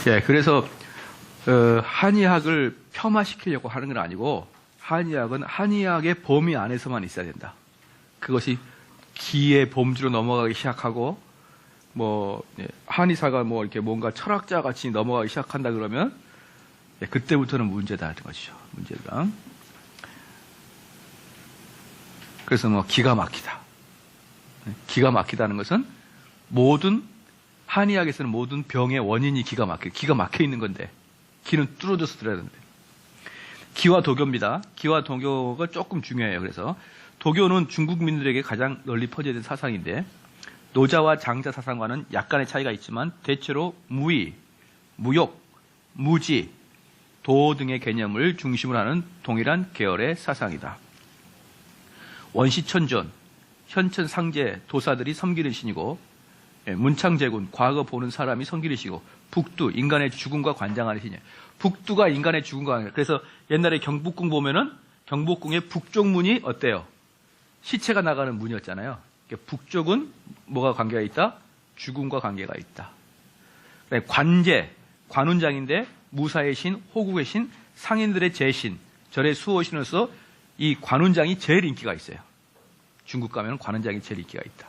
예, 그래서 한의학을 폄하시키려고 하는 건 아니고 한의학은 한의학의 범위 안에서만 있어야 된다. 그것이 기의 범주로 넘어가기 시작하고 한의사가 이렇게 뭔가 철학자 같이 넘어가기 시작한다 그러면 그때부터는 문제다 하는 것이죠. 문제다. 그래서 기가 막히다. 기가 막히다는 것은 한의학에서는 모든 병의 원인이 기가 막혀 있는 건데 기는 뚫어져서 들어야 되는데 기와 도교입니다. 기와 도교가 조금 중요해요. 그래서 도교는 중국민들에게 가장 널리 퍼져있는 사상인데 노자와 장자 사상과는 약간의 차이가 있지만 대체로 무의, 무욕, 무지, 도 등의 개념을 중심으로 하는 동일한 계열의 사상이다. 원시천존, 현천상제, 도사들이 섬기는 신이고 문창제군, 과거 보는 사람이 섬기는 신이고 북두, 인간의 죽음과 관장하는 신이에요. 북두가 인간의 죽음과 관장. 그래서 옛날에 경복궁 보면은 경복궁의 북쪽 문이 어때요? 시체가 나가는 문이었잖아요. 북쪽은 뭐가 관계가 있다? 죽음과 관계가 있다. 관제, 관운장인데 무사의 신, 호국의 신, 상인들의 제신, 절의 수호신으로서 이 관운장이 제일 인기가 있어요. 중국 가면 관운장이 제일 인기가 있다.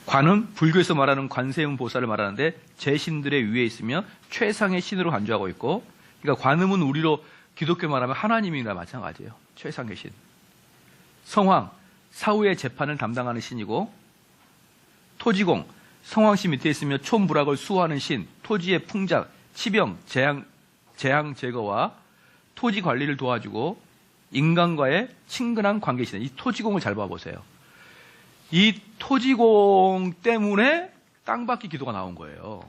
관은 불교에서 말하는 관세음 보살을 말하는데 제신들의 위에 있으며 최상의 신으로 간주하고 있고, 그러니까 관음은 우리로 기독교 말하면 하나님이나 마찬가지예요. 최상의 신. 성황, 사후의 재판을 담당하는 신이고, 토지공, 성황씨 밑에 있으며 촌부락을 수호하는 신, 토지의 풍작, 치병, 재앙 제거와 토지 관리를 도와주고 인간과의 친근한 관계신. 이 토지공을 잘 봐보세요. 이 토지공 때문에 땅받기 기도가 나온 거예요.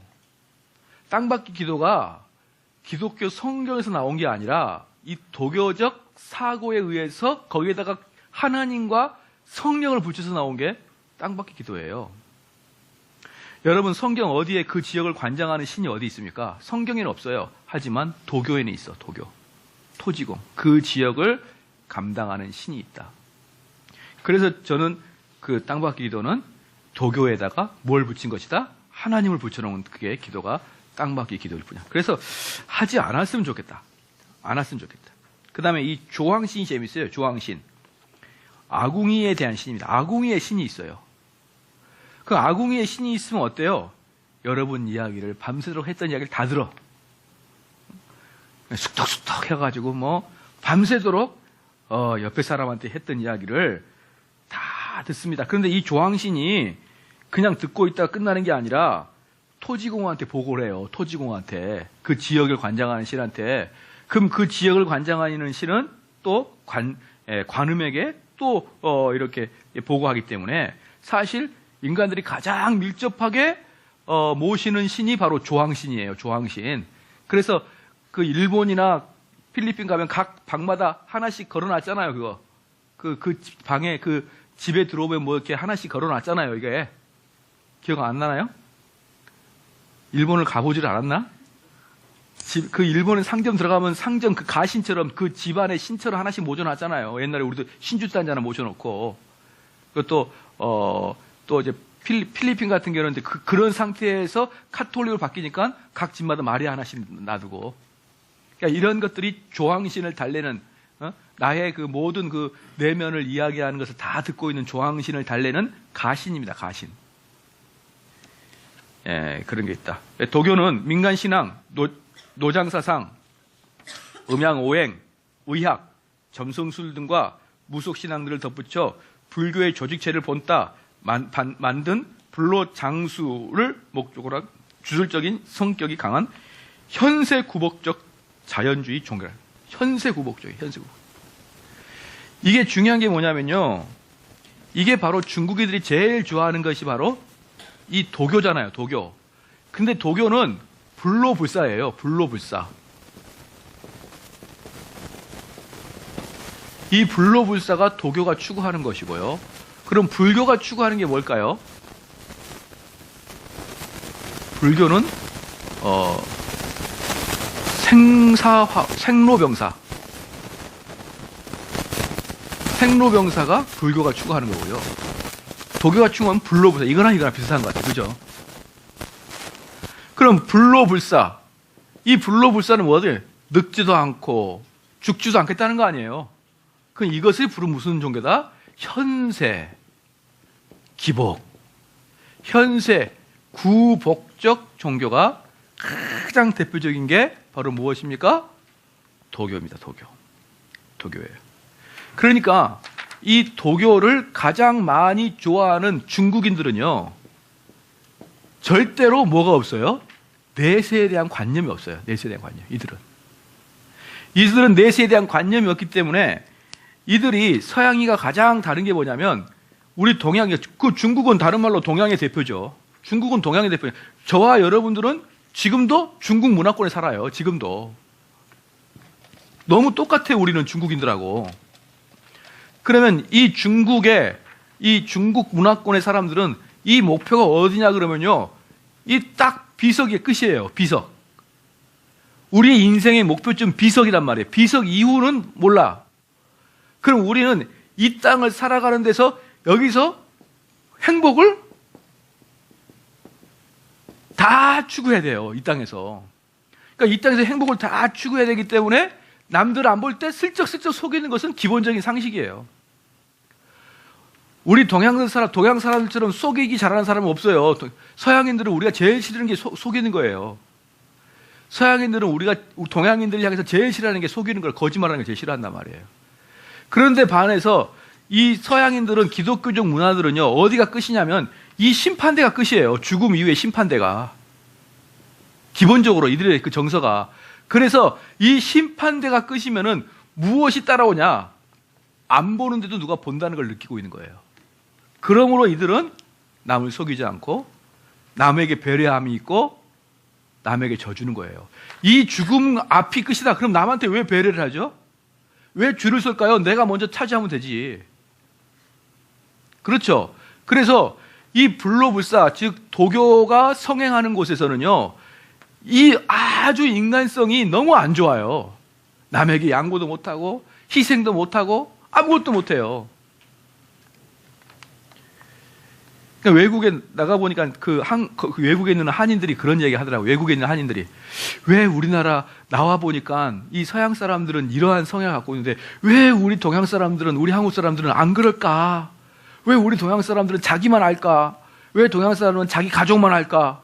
땅받기 기도가 기독교 성경에서 나온 게 아니라 이 도교적 사고에 의해서 거기에다가 하나님과 성령을 붙여서 나온 게 땅받기 기도예요. 여러분 성경 어디에 그 지역을 관장하는 신이 어디 있습니까? 성경에는 없어요. 하지만 도교에는 있어. 도교. 토지공. 그 지역을 감당하는 신이 있다. 그래서 저는 그 땅받기 기도는 도교에다가 뭘 붙인 것이다? 하나님을 붙여놓은 그게 기도가 땅받기 기도일 뿐이야. 그래서 하지 않았으면 좋겠다. 그 다음에 이 조항신이 재밌어요. 조항신. 아궁이에 대한 신입니다. 아궁이에 신이 있어요. 그 아궁이에 신이 있으면 어때요? 여러분 이야기를 밤새도록 했던 이야기를 다 들어. 숙덕숙덕 해가지고 밤새도록 옆에 사람한테 했던 이야기를 다 듣습니다. 그런데 이 조항신이 그냥 듣고 있다가 끝나는 게 아니라 토지공한테 보고를 해요. 토지공한테. 그 지역을 관장하는 신한테. 그럼 그 지역을 관장하는 신은 또 관음에게 또 이렇게 보고하기 때문에 사실 인간들이 가장 밀접하게 모시는 신이 바로 조항신이에요. 조항신. 그래서 그 일본이나 필리핀 가면 각 방마다 하나씩 걸어놨잖아요. 그거. 그 방에 그 집에 들어오면 이렇게 하나씩 걸어놨잖아요. 이게. 기억 안 나나요? 일본을 가보질 않았나? 그 일본에 상점 들어가면 상점 그 가신처럼 그 집안에 신처럼 하나씩 모셔놨잖아요. 옛날에 우리도 신주단지 하나 모셔놓고. 그것도, 또 이제 필리핀 같은 경우는 그런 상태에서 카톨릭으로 바뀌니까 각 집마다 마리아 하나씩 놔두고. 그러니까 이런 것들이 조항신을 달래는, 나의 그 모든 그 내면을 이야기하는 것을 다 듣고 있는 조항신을 달래는 가신입니다. 가신. 예, 그런 게 있다. 도교는 민간신앙, 노장사상, 음양오행, 의학, 점성술 등과 무속신앙들을 덧붙여 불교의 조직체를 본따 만든 불로장수를 목적으로 한 주술적인 성격이 강한 현세구복적 자연주의 종교라. 현세구복적이에요. 현세구복. 이게 중요한 게 뭐냐면요. 이게 바로 중국인들이 제일 좋아하는 것이 바로 이 도교잖아요. 도교. 근데 도교는 불로불사예요. 불로불사. 이 불로불사가 도교가 추구하는 것이고요. 그럼 불교가 추구하는 게 뭘까요? 불교는 생로병사. 생로병사가 불교가 추구하는 거고요. 도교가 추구하면 불로불사. 이거나 비슷한 것 같아요. 그죠? 그럼 불로불사. 이 불로불사는 뭐지? 늙지도 않고 죽지도 않겠다는 거 아니에요. 그럼 이것을 부른 무슨 종교다? 현세, 기복, 현세, 구복적 종교가 가장 대표적인 게 바로 무엇입니까? 도교입니다. 도교예요. 그러니까 이 도교를 가장 많이 좋아하는 중국인들은요, 절대로 뭐가 없어요? 내세에 대한 관념이 없어요. 내세에 대한 관념. 이들은 내세에 대한 관념이 없기 때문에 이들이 서양이가 가장 다른 게 뭐냐면, 우리 동양이, 그 중국은 다른 말로 동양의 대표죠. 중국은 동양의 대표예요. 저와 여러분들은 지금도 중국 문화권에 살아요. 지금도. 너무 똑같아요. 우리는 중국인들하고. 그러면 이 중국 문화권의 사람들은 이 목표가 어디냐 그러면요, 이 딱 비석의 끝이에요. 비석. 우리의 인생의 목표점 비석이란 말이에요. 비석 이후는 몰라. 그럼 우리는 이 땅을 살아가는 데서 여기서 행복을 다 추구해야 돼요. 이 땅에서. 그러니까 이 땅에서 행복을 다 추구해야 되기 때문에 남들 안 볼 때 슬쩍슬쩍 속이는 것은 기본적인 상식이에요. 우리 동양 사람들처럼 속이기 잘하는 사람은 없어요. 서양인들은 우리가 제일 싫어하는 게 속이는 거예요. 서양인들은 우리가 동양인들을 향해서 제일 싫어하는 게 속이는 걸, 거짓말하는 걸 제일 싫어한단 말이에요. 그런데 반해서 이 서양인들은, 기독교적 문화들은요, 어디가 끝이냐면 이 심판대가 끝이에요. 죽음 이후의 심판대가. 기본적으로 이들의 그 정서가. 그래서 이 심판대가 끝이면은 무엇이 따라오냐? 안 보는데도 누가 본다는 걸 느끼고 있는 거예요. 그러므로 이들은 남을 속이지 않고 남에게 배려함이 있고 남에게 져주는 거예요. 이 죽음 앞이 끝이다. 그럼 남한테 왜 배려를 하죠? 왜 줄을 설까요? 내가 먼저 차지하면 되지. 그렇죠. 그래서 이 불로불사, 즉 도교가 성행하는 곳에서는요, 이 아주 인간성이 너무 안 좋아요. 남에게 양보도 못하고 희생도 못하고 아무것도 못해요. 그러니까 외국에 나가보니까 그 외국에 있는 한인들이 그런 얘기 하더라고요. 외국에 있는 한인들이. 왜 우리나라 나와보니까 이 서양 사람들은 이러한 성향을 갖고 있는데 왜 우리 동양 사람들은, 우리 한국 사람들은 안 그럴까? 왜 우리 동양 사람들은 자기만 알까? 왜 동양 사람은 자기 가족만 알까?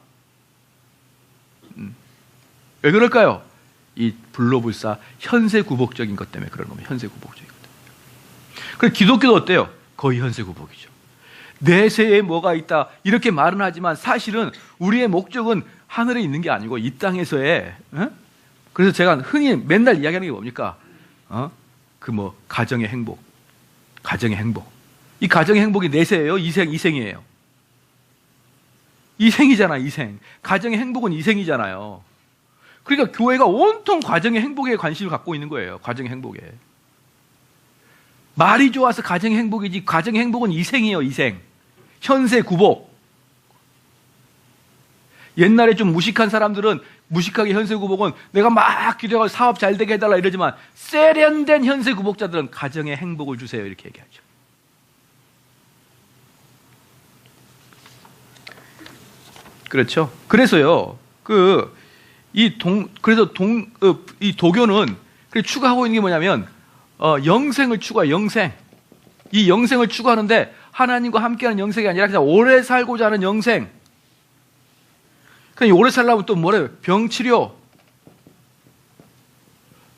왜 그럴까요? 이 불로불사 현세구복적인 것 때문에 그런 겁니다. 현세구복적인 것 때문에. 그래서 기독교도 어때요? 거의 현세구복이죠. 내세에 뭐가 있다 이렇게 말은 하지만 사실은 우리의 목적은 하늘에 있는 게 아니고 이 땅에서의, 그래서 제가 흔히 맨날 이야기하는 게 뭡니까? 가정의 행복. 이 가정의 행복이 내세예요? 이생이에요? 이생이잖아, 이생. 가정의 행복은 이생이잖아요. 그러니까 교회가 온통 가정의 행복에 관심을 갖고 있는 거예요. 가정의 행복에. 말이 좋아서 가정의 행복이지, 가정의 행복은 이생이에요, 이생. 현세 구복. 옛날에 좀 무식한 사람들은 무식하게 현세 구복은 내가 막 기도하고 사업 잘 되게 해달라 이러지만 세련된 현세 구복자들은 가정의 행복을 주세요 이렇게 얘기하죠. 그렇죠. 그래서요, 이 도교는 추구하고 있는 게 뭐냐면, 영생을 추구해요, 영생. 이 영생을 추구하는데 하나님과 함께하는 영생이 아니라 그냥 오래 살고자 하는 영생. 그냥 오래 살려면 또 뭐래요?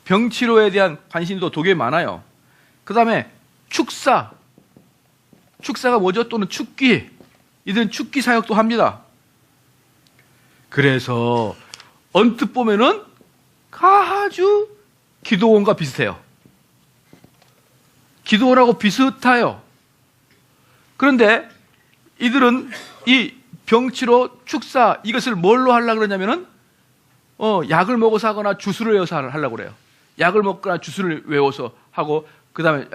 병치료에 대한 관심도 도교에 많아요. 그 다음에 축사가 뭐죠? 또는 축기. 이들은 축기 사역도 합니다. 그래서 언뜻 보면은 아주 기도원과 비슷해요. 기도원하고 비슷해요. 그런데 이들은 이 병치료, 축사 이것을 뭘로 하려고 그러냐면은 약을 먹어서 하거나 주술을 외워서 하려고 그래요. 약을 먹거나 주술을 외워서 하고 그다음에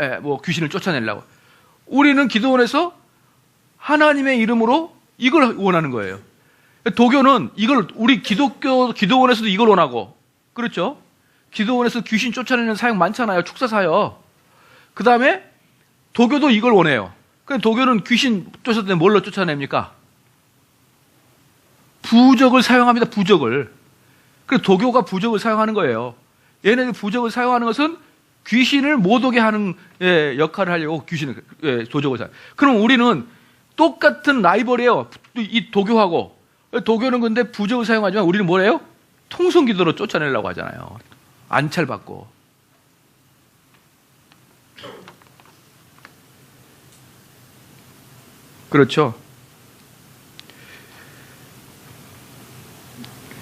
귀신을 쫓아내려고. 우리는 기도원에서 하나님의 이름으로 이걸 원하는 거예요. 도교는 우리 기도원에서도 이걸 원하고, 그렇죠? 기도원에서 귀신 쫓아내는 사역 많잖아요. 축사 사역. 그 다음에 도교도 이걸 원해요. 그럼 도교는 귀신 쫓아낼 때 뭘로 쫓아냅니까? 부적을 사용합니다. 부적을. 그래서 도교가 부적을 사용하는 거예요. 얘네들 부적을 사용하는 것은 귀신을 못 오게 하는 역할을 하려고 귀신을 도적을 사용. 그럼 우리는 똑같은 라이벌이에요. 이 도교하고. 도교는 근데 부적을 사용하지만 우리는 뭐래요? 통성기도로 쫓아내려고 하잖아요. 안찰받고. 그렇죠.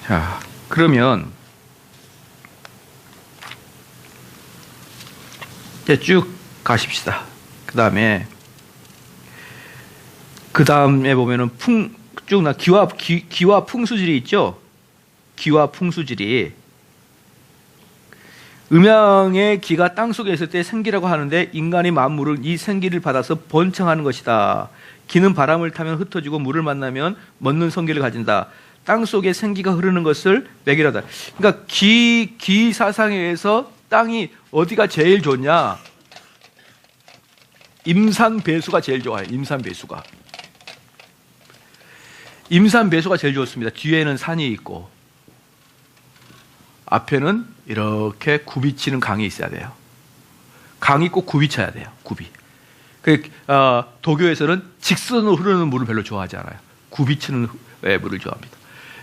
자, 그러면 이제 쭉 가십시다. 그 다음에 보면은 쭉 기와 풍수질이 있죠. 기와 풍수질이 음양의 기가 땅 속에 있을 때 생기라고 하는데 인간이 만물을 이 생기를 받아서 번창하는 것이다. 기는 바람을 타면 흩어지고 물을 만나면 멎는 성기를 가진다. 땅 속에 생기가 흐르는 것을 매개하다. 그러니까 기 사상에 의해서 땅이 어디가 제일 좋냐? 임산배수가 제일 좋아요. 임산배수가 제일 좋습니다. 뒤에는 산이 있고 앞에는 이렇게 굽이치는 강이 있어야 돼요. 강이 꼭 굽이쳐야 돼요. 굽이. 도교에서는 직선으로 흐르는 물을 별로 좋아하지 않아요. 굽이치는 물을 좋아합니다.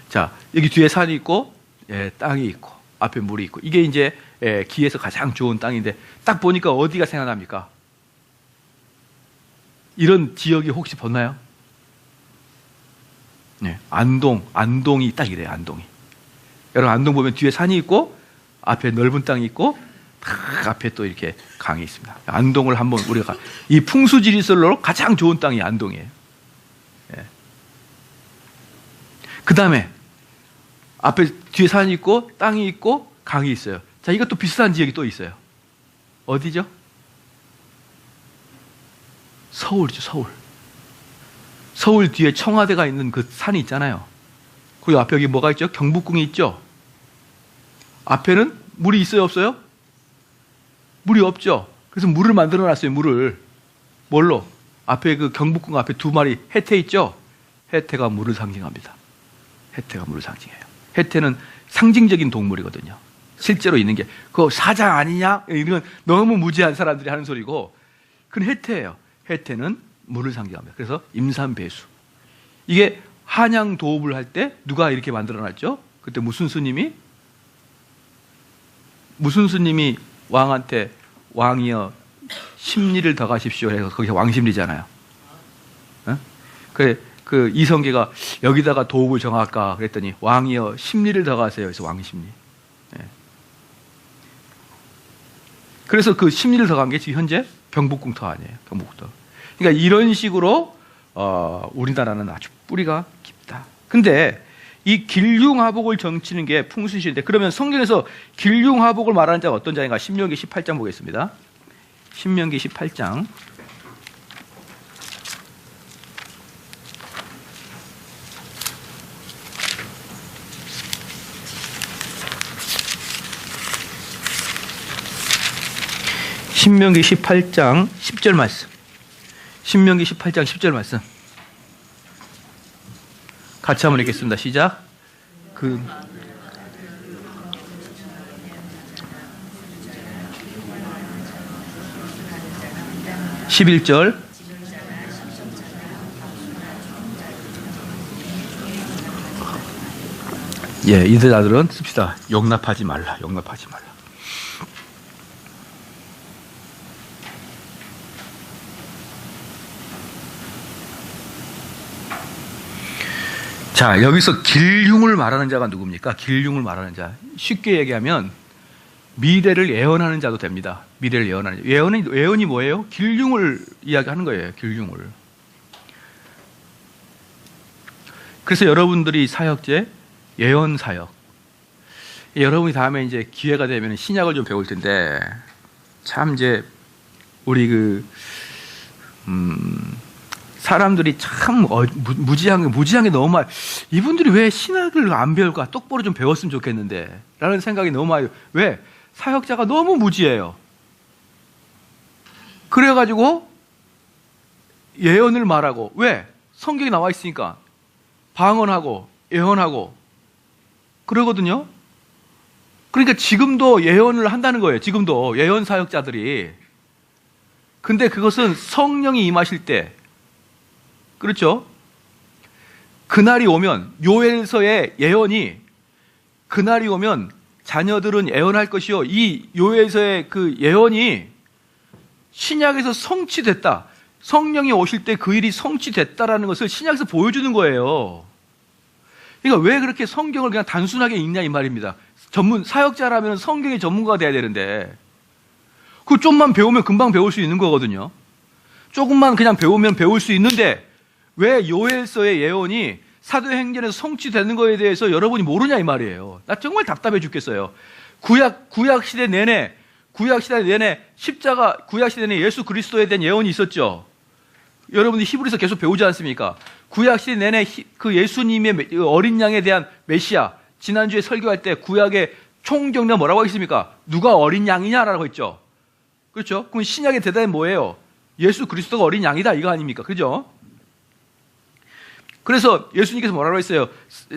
자, 여기 뒤에 산이 있고 땅이 있고 앞에 물이 있고 이게 이제 기에서 가장 좋은 땅인데 딱 보니까 어디가 생각납니까? 이런 지역이 혹시 봤나요? 네, 안동이 딱 이래요. 안동이. 여러분 안동 보면 뒤에 산이 있고 앞에 넓은 땅이 있고 딱 앞에 또 이렇게 강이 있습니다. 안동을 한번 우리가 이 풍수지리설로 가장 좋은 땅이 안동이에요. 네. 그 다음에 앞에 뒤에 산이 있고 땅이 있고 강이 있어요. 자, 이것도 비슷한 지역이 또 있어요. 어디죠? 서울이죠. 서울 뒤에 청와대가 있는 그 산이 있잖아요. 그리고 앞에 여기 뭐가 있죠? 경복궁이 있죠. 앞에는 물이 있어요, 없어요? 물이 없죠. 그래서 물을 만들어 놨어요. 물을 뭘로? 앞에 그 경복궁 앞에 두 마리 해태 있죠. 해태가 물을 상징합니다. 해태가 물을 상징해요. 해태는 상징적인 동물이거든요. 실제로 있는 게 그거 사자 아니냐? 이런 너무 무지한 사람들이 하는 소리고 그건 해태예요. 해태는 물을 상징합니다. 그래서 임산배수. 이게 한양 도읍을 할 때 누가 이렇게 만들어놨죠? 그때 무슨 스님이 왕한테 왕이여 심리를 더 가십시오 해서 거기서 왕심리잖아요. 어? 그 이성계가 여기다가 도읍을 정할까 그랬더니 왕이여 심리를 더 가세요. 그래서 왕심리. 네. 그래서 그 심리를 더 간 게 지금 현재 경복궁터 아니에요. 경복궁터. 그러니까 이런 식으로 우리나라는 아주 뿌리가 깊다. 근데 이 길흉화복을 정치는 게 풍수시인데 그러면 성경에서 길흉화복을 말하는 자가 어떤 자인가? 신명기 18장 보겠습니다. 신명기 18장. 신명기 18장 10절 말씀. 신명기 18장 10절 말씀. 같이 한번 읽겠습니다. 시작. 11절. 예, 이들 아들은 씁시다. 용납하지 말라. 자, 여기서 길흉을 말하는 자가 누굽니까? 길흉을 말하는 자. 쉽게 얘기하면 미래를 예언하는 자도 됩니다. 미래를 예언하는 자. 예언이 뭐예요? 길흉을 이야기하는 거예요. 길흉을. 그래서 여러분들이 사역제 예언 사역. 여러분이 다음에 이제 기회가 되면 신약을 좀 배울 텐데 참 이제 우리 사람들이 참 무지한 게 너무 많아요. 이분들이 왜 신학을 안 배울까? 똑바로 좀 배웠으면 좋겠는데 라는 생각이 너무 많아요. 왜? 사역자가 너무 무지해요. 그래가지고 예언을 말하고 왜? 성경에 나와 있으니까 방언하고 예언하고 그러거든요. 그러니까 지금도 예언을 한다는 거예요. 지금도 예언 사역자들이. 근데 그것은 성령이 임하실 때, 그렇죠? 그날이 오면, 요엘서의 예언이, 그날이 오면 자녀들은 예언할 것이요. 이 요엘서의 그 예언이 신약에서 성취됐다. 성령이 오실 때 그 일이 성취됐다라는 것을 신약에서 보여주는 거예요. 그러니까 왜 그렇게 성경을 그냥 단순하게 읽냐 이 말입니다. 사역자라면 성경의 전문가가 돼야 되는데, 그 좀만 배우면 금방 배울 수 있는 거거든요. 조금만 그냥 배우면 배울 수 있는데, 왜 요엘서의 예언이 사도행전에서 성취되는 거에 대해서 여러분이 모르냐 이 말이에요. 나 정말 답답해 죽겠어요. 구약 시대 내내 십자가, 구약 시대 내내 예수 그리스도에 대한 예언이 있었죠. 여러분이 히브리서 계속 배우지 않습니까? 구약 시대 내내 그 예수님의 어린 양에 대한 메시아, 지난주에 설교할 때 구약의 총경례가 뭐라고 하겠습니까? 누가 어린 양이냐라고 했죠. 그렇죠? 그럼 신약의 대답이 뭐예요? 예수 그리스도가 어린 양이다 이거 아닙니까? 그죠? 그래서 예수님께서 뭐라고 했어요?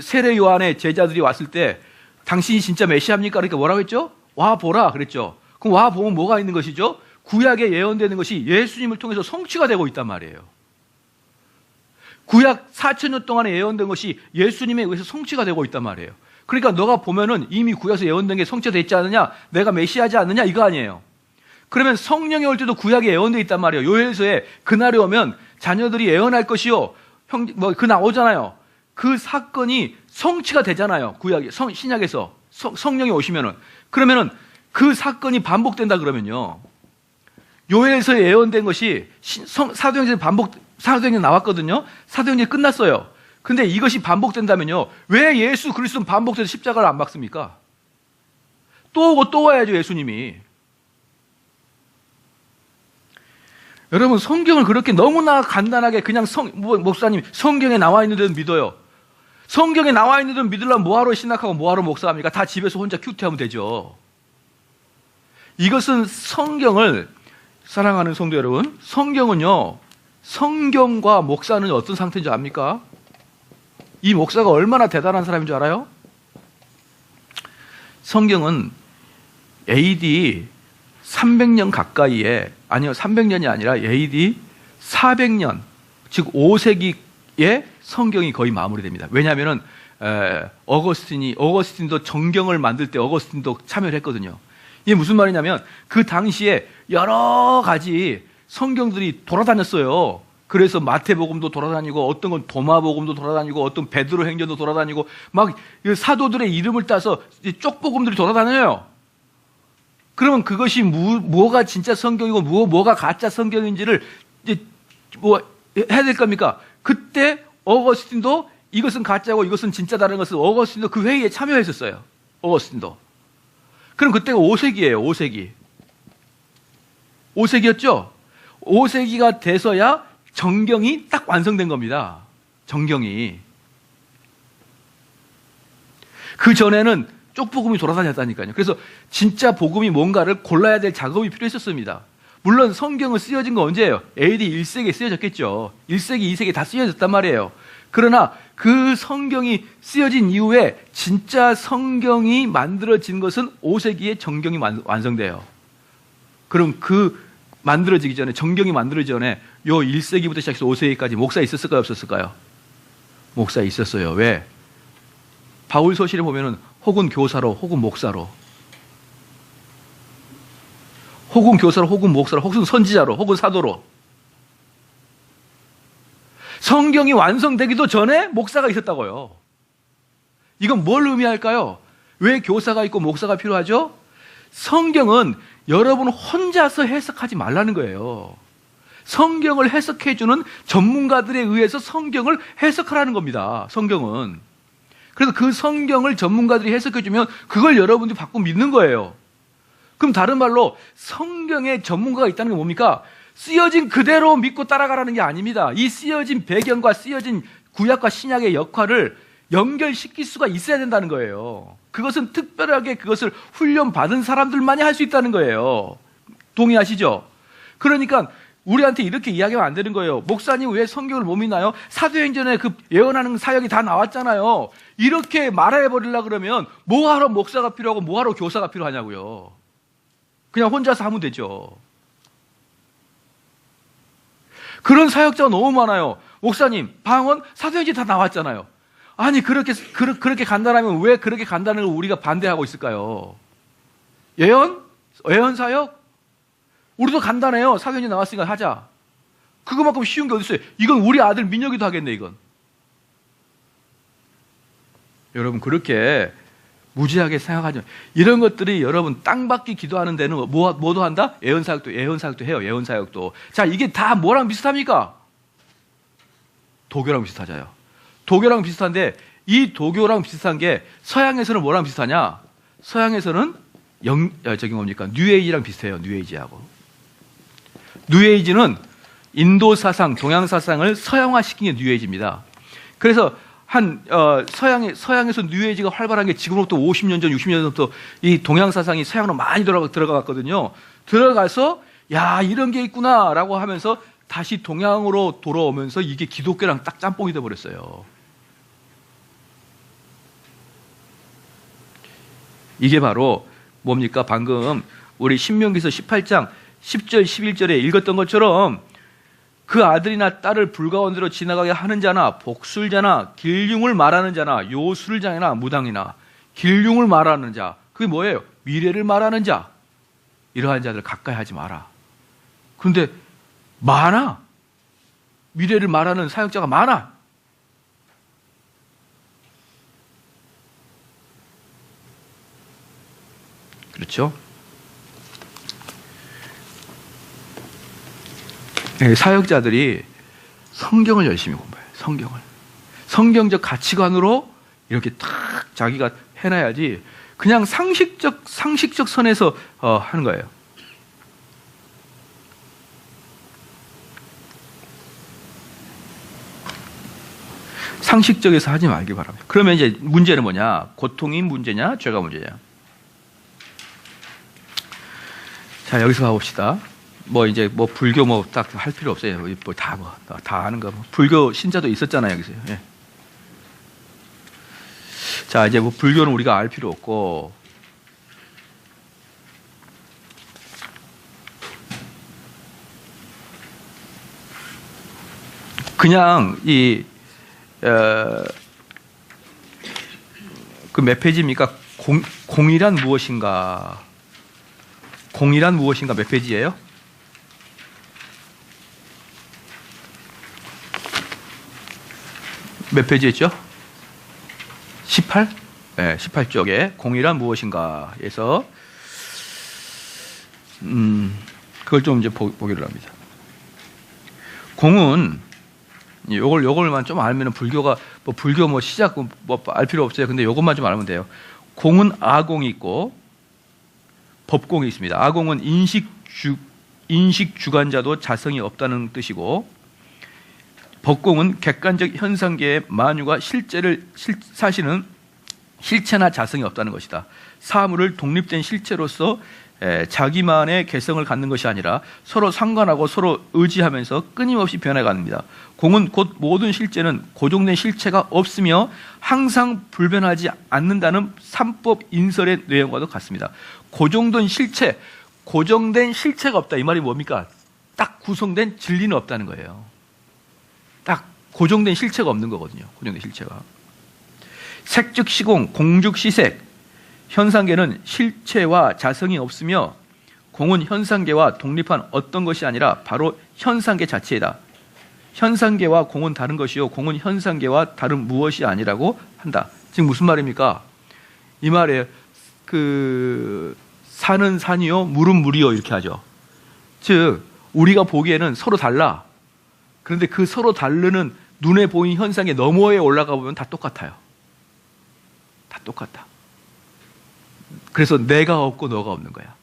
세례 요한의 제자들이 왔을 때 당신이 진짜 메시아입니까? 그러니까 뭐라고 했죠? 와 보라 그랬죠. 그럼 와 보면 뭐가 있는 것이죠? 구약에 예언되는 것이 예수님을 통해서 성취가 되고 있단 말이에요. 구약 4,000년 동안에 예언된 것이 예수님에 의해서 성취가 되고 있단 말이에요. 그러니까 너가 보면은 이미 구약에서 예언된 게 성취되어 있지 않느냐? 내가 메시아지 않느냐? 이거 아니에요. 그러면 성령이 올 때도 구약에 예언되어 있단 말이에요. 요엘서에 그날이 오면 자녀들이 예언할 것이요. 그 나오잖아요. 그 사건이 성취가 되잖아요. 신약에서 성령이 오시면은. 그러면은 그 사건이 반복된다 그러면요. 요엘서에 예언된 것이 사도행전에 나왔거든요. 사도행전이 끝났어요. 근데 이것이 반복된다면요. 왜 예수 그리스도는 반복돼서 십자가를 안 박습니까? 또 오고 또 와야죠, 예수님이. 여러분, 성경을 그렇게 너무나 간단하게 그냥 목사님, 성경에 나와 있는 데는 믿어요. 성경에 나와 있는 데는 믿으려면 뭐하러 신학하고 뭐하러 목사합니까? 다 집에서 혼자 큐티하면 되죠. 이것은 성경을, 사랑하는 성도 여러분, 성경은요, 성경과 목사는 어떤 상태인 줄 압니까? 이 목사가 얼마나 대단한 사람인 줄 알아요? 성경은 AD 300년 가까이에, 아니요, 300년이 아니라 AD 400년, 즉 5세기에 성경이 거의 마무리됩니다. 왜냐하면 어거스틴도 정경을 만들 때 어거스틴도 참여를 했거든요. 이게 무슨 말이냐면 그 당시에 여러 가지 성경들이 돌아다녔어요. 그래서 마태복음도 돌아다니고 어떤 건 도마복음도 돌아다니고 어떤 베드로 행전도 돌아다니고 막 사도들의 이름을 따서 쪽복음들이 돌아다녀요. 그러면 그것이 뭐가 진짜 성경이고 뭐가 가짜 성경인지를 이제 해야 될 겁니까? 그때 어거스틴도 이것은 가짜고 이것은 진짜다는 것을 어거스틴도 그 회의에 참여했었어요. 어거스틴도. 그럼 그때가 5세기예요. 5세기. 5세기였죠? 5세기가 돼서야 정경이 딱 완성된 겁니다. 정경이. 그 전에는 쪽복음이 돌아다녔다니까요. 그래서 진짜 복음이 뭔가를 골라야 될 작업이 필요했었습니다. 물론 성경은 쓰여진 건 언제예요? AD 1세기에 쓰여졌겠죠. 1세기, 2세기 다 쓰여졌단 말이에요. 그러나 그 성경이 쓰여진 이후에 진짜 성경이 만들어진 것은 5세기에 정경이 완성돼요. 그럼 그 만들어지기 전에, 정경이 만들어지기 전에 요 1세기부터 시작해서 5세기까지 목사 있었을까요? 없었을까요? 목사 있었어요. 왜? 바울 서신에 보면은 혹은 교사로, 혹은 목사로, 혹은 교사로, 혹은 목사로, 혹은 선지자로, 혹은 사도로. 성경이 완성되기도 전에 목사가 있었다고요. 이건 뭘 의미할까요? 왜 교사가 있고 목사가 필요하죠? 성경은 여러분 혼자서 해석하지 말라는 거예요. 성경을 해석해주는 전문가들에 의해서 성경을 해석하라는 겁니다. 성경은. 그래서 그 성경을 전문가들이 해석해주면 그걸 여러분들이 받고 믿는 거예요. 그럼 다른 말로 성경에 전문가가 있다는 게 뭡니까? 쓰여진 그대로 믿고 따라가라는 게 아닙니다. 이 쓰여진 배경과 쓰여진 구약과 신약의 역할을 연결시킬 수가 있어야 된다는 거예요. 그것은 특별하게 그것을 훈련받은 사람들만이 할 수 있다는 거예요. 동의하시죠? 그러니까 우리한테 이렇게 이야기하면 안 되는 거예요. 목사님 왜 성경을 못 믿나요? 사도행전에 그 예언하는 사역이 다 나왔잖아요. 이렇게 말해버리려고 그러면 뭐하러 목사가 필요하고 뭐하러 교사가 필요하냐고요. 그냥 혼자서 하면 되죠. 그런 사역자가 너무 많아요. 목사님, 방언, 사도행전 다 나왔잖아요. 아니, 그렇게 간다라면 왜 그렇게 간다는 걸 우리가 반대하고 있을까요? 예언 사역? 우리도 간단해요. 사도행전 나왔으니까 하자. 그거만큼 쉬운 게 어디 있어요? 이건 우리 아들 민혁이도 하겠네, 이건. 여러분, 그렇게 무지하게 생각하죠. 이런 것들이 여러분 땅받기 기도하는 데는 뭐도 한다? 예언사역도 해요. 예언사역도. 자, 이게 다 뭐랑 비슷합니까? 도교랑 비슷하잖아요. 도교랑 비슷한데 이 도교랑 비슷한 게 서양에서는 뭐랑 비슷하냐? 서양에서는 뉴에이지랑 비슷해요. 뉴에이지하고. 뉴에이지는 인도 사상, 동양 사상을 서양화시킨 게 뉴에이지입니다. 그래서 서양에서 뉴에이지가 활발한 게 지금으로부터 50년 전, 60년 전부터 이 동양 사상이 서양으로 많이 들어갔거든요. 들어가서 야, 이런 게 있구나라고 하면서 다시 동양으로 돌아오면서 이게 기독교랑 딱 짬뽕이 돼 버렸어요. 이게 바로 뭡니까? 방금 우리 신명기서 18장 10절 11절에 읽었던 것처럼 그 아들이나 딸을 불가운데로 지나가게 하는 자나 복술자나 길흉을 말하는 자나 요술자나 무당이나 길흉을 말하는 자, 그게 뭐예요? 미래를 말하는 자, 이러한 자들 가까이 하지 마라. 그런데 많아. 미래를 말하는 사역자가 많아. 그렇죠? 사역자들이 성경을 열심히 공부해요. 성경적 가치관으로 이렇게 탁 자기가 해놔야지 그냥 상식적 선에서 하는 거예요. 상식적에서 하지 말기 바랍니다. 그러면 이제 문제는 뭐냐? 고통이 문제냐? 죄가 문제냐? 자, 여기서 가봅시다. 이제 불교 딱 할 필요 없어요. 다 아는 거. 불교 신자도 있었잖아요, 여기서. 예. 자, 이제 불교는 우리가 알 필요 없고, 그냥 그 몇 페이지입니까? 공이란 무엇인가? 공이란 무엇인가 몇 페이지예요? 몇 페이지였죠? 18? 네, 18쪽에 공이란 무엇인가에서 그걸 좀 이제 보기로 합니다. 공은 요걸만 좀 알면 불교가 불교 시작 알 필요 없어요. 근데 요것만 좀 알면 돼요. 공은 아공이 있고 법공이 있습니다. 아공은 인식 주관자도 자성이 없다는 뜻이고, 법공은 객관적 현상계의 만유가 실제를 사실은 실체나 자성이 없다는 것이다. 사물을 독립된 실체로서 자기만의 개성을 갖는 것이 아니라 서로 상관하고 서로 의지하면서 끊임없이 변해갑니다. 공은 곧 모든 실제는 고정된 실체가 없으며 항상 불변하지 않는다는 삼법 인설의 내용과도 같습니다. 고정된 실체가 없다. 이 말이 뭡니까? 딱 구성된 진리는 없다는 거예요. 딱 고정된 실체가 없는 거거든요. 고정된 실체가. 색즉 시공, 공즉 시색. 현상계는 실체와 자성이 없으며 공은 현상계와 독립한 어떤 것이 아니라 바로 현상계 자체이다. 현상계와 공은 다른 것이요 공은 현상계와 다른 무엇이 아니라고 한다. 지금 무슨 말입니까? 이 말에 산은 산이요 물은 물이요 이렇게 하죠. 즉 우리가 보기에는 서로 달라. 그런데 그 서로 다르는 눈에 보이는 현상의 너머에 올라가 보면 다 똑같아요. 다 똑같다. 그래서 내가 없고 너가 없는 거야.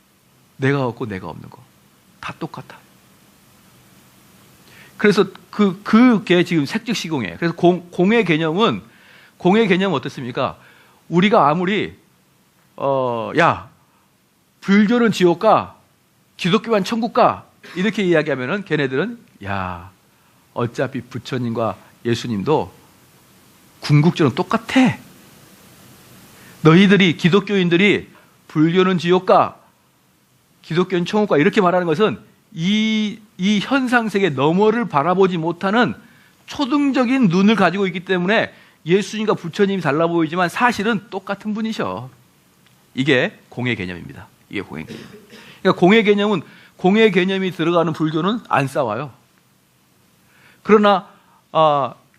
내가 없고 내가 없는 거. 다 똑같아. 그래서 그게 지금 색즉시공이에요. 그래서 공의 개념은 어떻습니까? 우리가 아무리 불교는 지옥 가, 기독교만 천국 가, 이렇게 이야기하면은 걔네들은 야, 어차피 부처님과 예수님도 궁극적으로 똑같아. 너희들이 기독교인들이 불교는 지옥가, 기독교는 천국가 이렇게 말하는 것은 이 현상세계 너머를 바라보지 못하는 초등적인 눈을 가지고 있기 때문에 예수님과 부처님이 달라 보이지만 사실은 똑같은 분이셔. 이게 공의 개념입니다. 이게 공의 개념. 그러니까 공의 개념은 공의 개념이 들어가는 불교는 안 싸워요. 그러나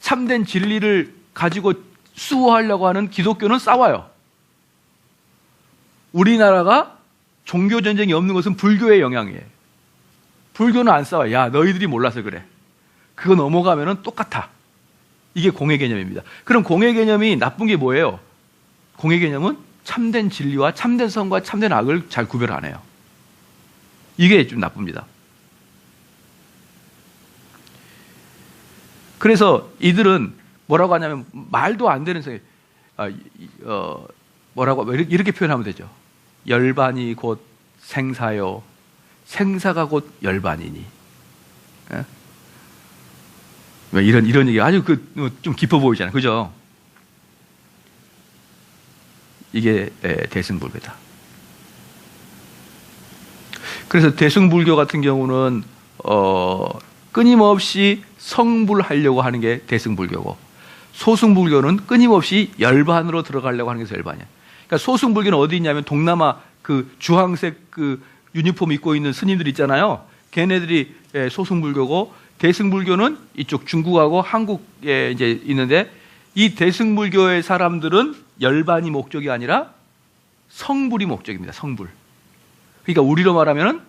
참된 진리를 가지고 수호하려고 하는 기독교는 싸워요. 우리나라가 종교 전쟁이 없는 것은 불교의 영향이에요. 불교는 안 싸워요. 야, 너희들이 몰라서 그래. 그거 넘어가면은 똑같아. 이게 공의 개념입니다. 그럼 공의 개념이 나쁜 게 뭐예요? 공의 개념은 참된 진리와 참된 선과 참된 악을 잘 구별 안 해요. 이게 좀 나쁩니다. 그래서 이들은 뭐라고 하냐면 말도 안 되는 소리, 뭐라고 이렇게 표현하면 되죠. 열반이 곧 생사요, 생사가 곧 열반이니. 예? 이런 얘기 아주 좀 깊어 보이잖아요, 그죠? 이게 대승불교다. 그래서 대승불교 같은 경우는 끊임없이 성불하려고 하는 게 대승불교고, 소승불교는 끊임없이 열반으로 들어가려고 하는 게 열반이야. 그러니까 소승불교는 어디 있냐면 동남아 그 주황색 그 유니폼 입고 있는 스님들 있잖아요. 걔네들이 소승불교고, 대승불교는 이쪽 중국하고 한국에 이제 있는데, 이 대승불교의 사람들은 열반이 목적이 아니라 성불이 목적입니다. 성불. 그러니까 우리로 말하면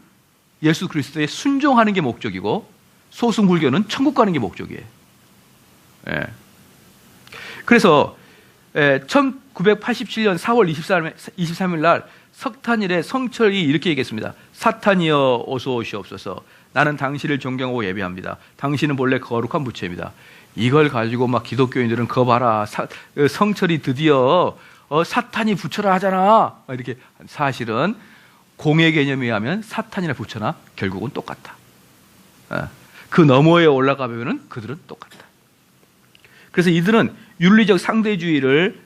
예수 그리스도에 순종하는 게 목적이고, 소승불교는 천국 가는 게 목적이에요. 예. 그래서 1987년 4월 23일 날 석탄일에 성철이 이렇게 얘기했습니다. 사탄이여 어서 오시옵소서. 나는 당신을 존경하고 예배합니다. 당신은 본래 거룩한 부처입니다. 이걸 가지고 막 기독교인들은 그거 봐라, 성철이 드디어 사탄이 부처라 하잖아. 이렇게. 사실은 공의 개념에 의하면 사탄이나 부처나 결국은 똑같다. 그 너머에 올라가면 그들은 똑같다. 그래서 이들은 윤리적 상대주의를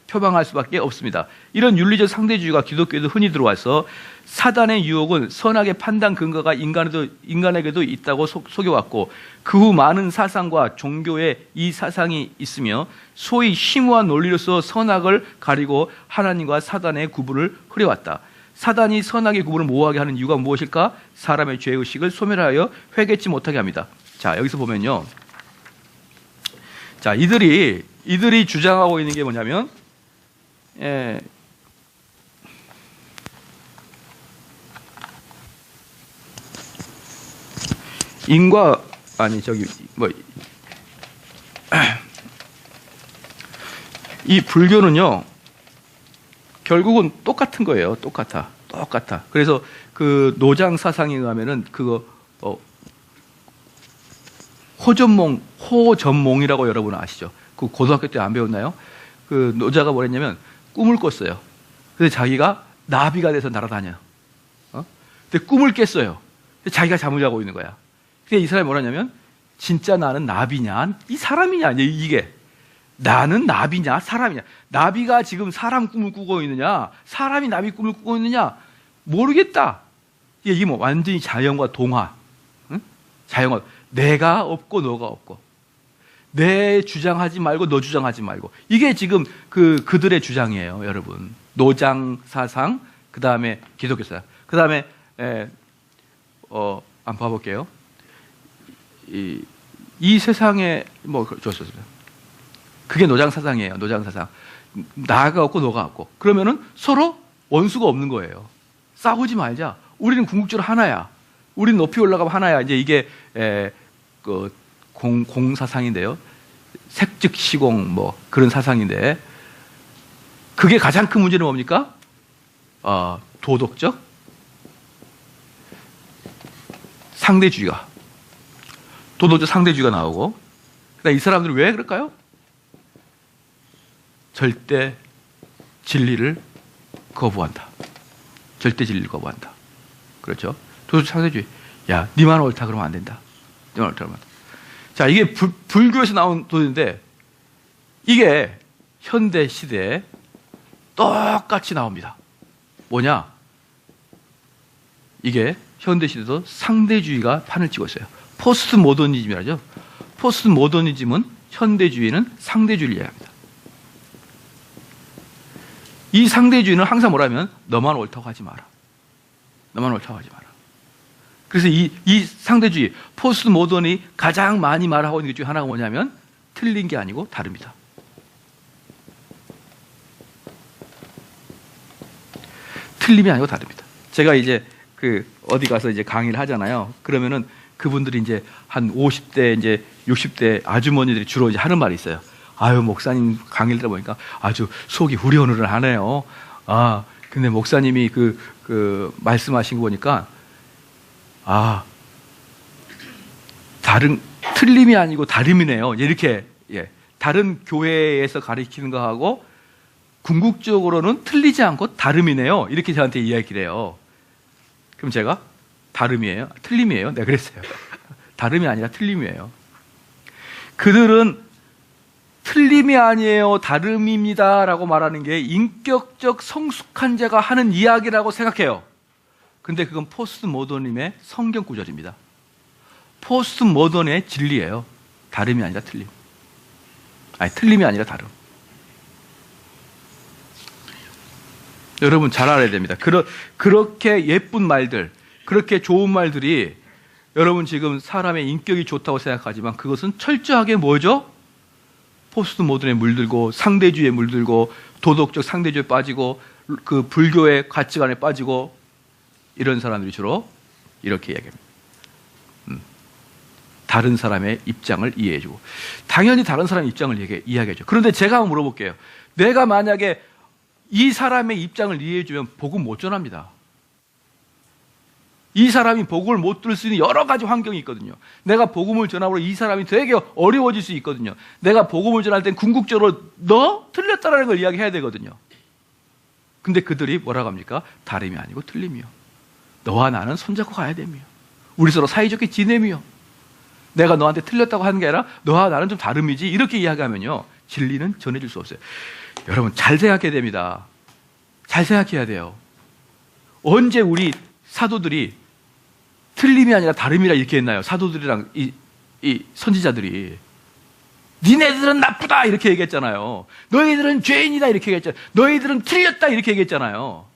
표방할 수밖에 없습니다. 이런 윤리적 상대주의가 기독교에도 흔히 들어와서 사단의 유혹은 선악의 판단 근거가 인간에게도 있다고 속여왔고, 그 후 많은 사상과 종교에 이 사상이 있으며 소위 심오한 논리로서 선악을 가리고 하나님과 사단의 구분을 흐려왔다. 사단이 선악의 구분을 모호하게 하는 이유가 무엇일까? 사람의 죄의식을 소멸하여 회개치 못하게 합니다. 자, 여기서 보면요. 자, 이들이 주장하고 있는 게 뭐냐면, 이 불교는요, 결국은 똑같은 거예요. 똑같아. 그래서 그 노장 사상에 의하면은 그거 호전몽이라고 여러분 아시죠? 그 고등학교 때 안 배웠나요? 그 노자가 뭐랬냐면 꿈을 꿨어요. 근데 자기가 나비가 돼서 날아다녀. 근데 꿈을 깼어요. 근데 자기가 잠을 자고 있는 거야. 근데 이 사람이 뭐라냐면, 진짜 나는 나비냐? 이 사람이냐? 이게. 나는 나비냐? 사람이냐? 나비가 지금 사람 꿈을 꾸고 있느냐? 사람이 나비 꿈을 꾸고 있느냐? 모르겠다. 이게 뭐 완전히 자연과 동화. 응? 자연과. 내가 없고 너가 없고, 내 주장하지 말고 너 주장하지 말고, 이게 지금 그들의 주장이에요, 여러분. 노장 사상, 그 다음에 기독교 사상, 그 다음에 한번 봐볼게요. 이 세상에 뭐 좋습니다. 그게 노장 사상이에요. 노장 사상. 나가 없고 너가 없고, 그러면은 서로 원수가 없는 거예요. 싸우지 말자. 우리는 궁극적으로 하나야. 우리는 높이 올라가면 하나야. 이제 이게 공사상인데요. 색즉시공 뭐 그런 사상인데, 그게 가장 큰 문제는 뭡니까? 도덕적 상대주의가, 도덕적 상대주의가 나오고, 그다음 이 사람들은 왜 그럴까요? 절대 진리를 거부한다. 절대 진리를 거부한다. 그렇죠? 도덕적 상대주의. 야, 니만 옳다 그러면 안 된다. 니만 옳다 그러면 안 된다. 자, 이게 불교에서 나온 도인데 이게 현대 시대에 똑같이 나옵니다. 뭐냐? 이게 현대 시대도 상대주의가 판을 치고 있어요. 포스트 모더니즘이라죠. 포스트 모더니즘은 현대주의는 상대주의를 이야기합니다. 이 상대주의는 항상 뭐라면 너만 옳다고 하지 마라. 너만 옳다고 하지 마라. 그래서 이 상대주의, 포스트 모던이 가장 많이 말하고 있는 것 중에 하나가 뭐냐면 틀린 게 아니고 다릅니다. 틀림이 아니고 다릅니다. 제가 이제 어디 가서 이제 강의를 하잖아요. 그러면은 그분들이 이제 한 50대, 이제 60대 아주머니들이 주로 이제 하는 말이 있어요. 아유, 목사님 강의를 들어보니까 아주 속이 후련후련하네요. 아, 근데 목사님이 말씀하신 거 보니까 틀림이 아니고 다름이네요. 이렇게, 예. 다른 교회에서 가르치는 거하고 궁극적으로는 틀리지 않고 다름이네요. 이렇게 저한테 이야기를 해요. 그럼 제가 다름이에요? 틀림이에요? 네, 그랬어요. 다름이 아니라 틀림이에요. 그들은 틀림이 아니에요, 다름입니다 라고 말하는 게 인격적 성숙한 자가 하는 이야기라고 생각해요. 근데 그건 포스트 모더니즘의 성경 구절입니다. 포스트 모던의 진리예요. 다름이 아니라 틀림. 아니, 틀림이 아니라 다름. 여러분 잘 알아야 됩니다. 그렇게 예쁜 말들, 그렇게 좋은 말들이 여러분 지금 사람의 인격이 좋다고 생각하지만 그것은 철저하게 뭐죠? 포스트 모던에 물들고 상대주의에 물들고 도덕적 상대주의에 빠지고 그 불교의 가치관에 빠지고 이런 사람들이 주로 이렇게 이야기합니다. 다른 사람의 입장을 이해해주고 당연히 다른 사람의 입장을 이야기해줘. 그런데 제가 한번 물어볼게요. 내가 만약에 이 사람의 입장을 이해해주면 복음 못 전합니다. 이 사람이 복음을 못 들을 수 있는 여러 가지 환경이 있거든요. 내가 복음을 전함으로 이 사람이 되게 어려워질 수 있거든요. 내가 복음을 전할 땐 궁극적으로 너 틀렸다라는 걸 이야기해야 되거든요. 근데 그들이 뭐라고 합니까? 다름이 아니고 틀림이요. 너와 나는 손잡고 가야 되며 우리 서로 사이좋게 지내며 내가 너한테 틀렸다고 하는 게 아니라 너와 나는 좀 다름이지 이렇게 이야기하면요. 진리는 전해질 수 없어요. 여러분 잘 생각해야 됩니다. 잘 생각해야 돼요. 언제 우리 사도들이 틀림이 아니라 다름이라 이렇게 했나요? 사도들이랑 이 선지자들이 니네들은 나쁘다 이렇게 얘기했잖아요. 너희들은 죄인이다 이렇게 얘기했잖아요. 너희들은 틀렸다 이렇게 얘기했잖아요.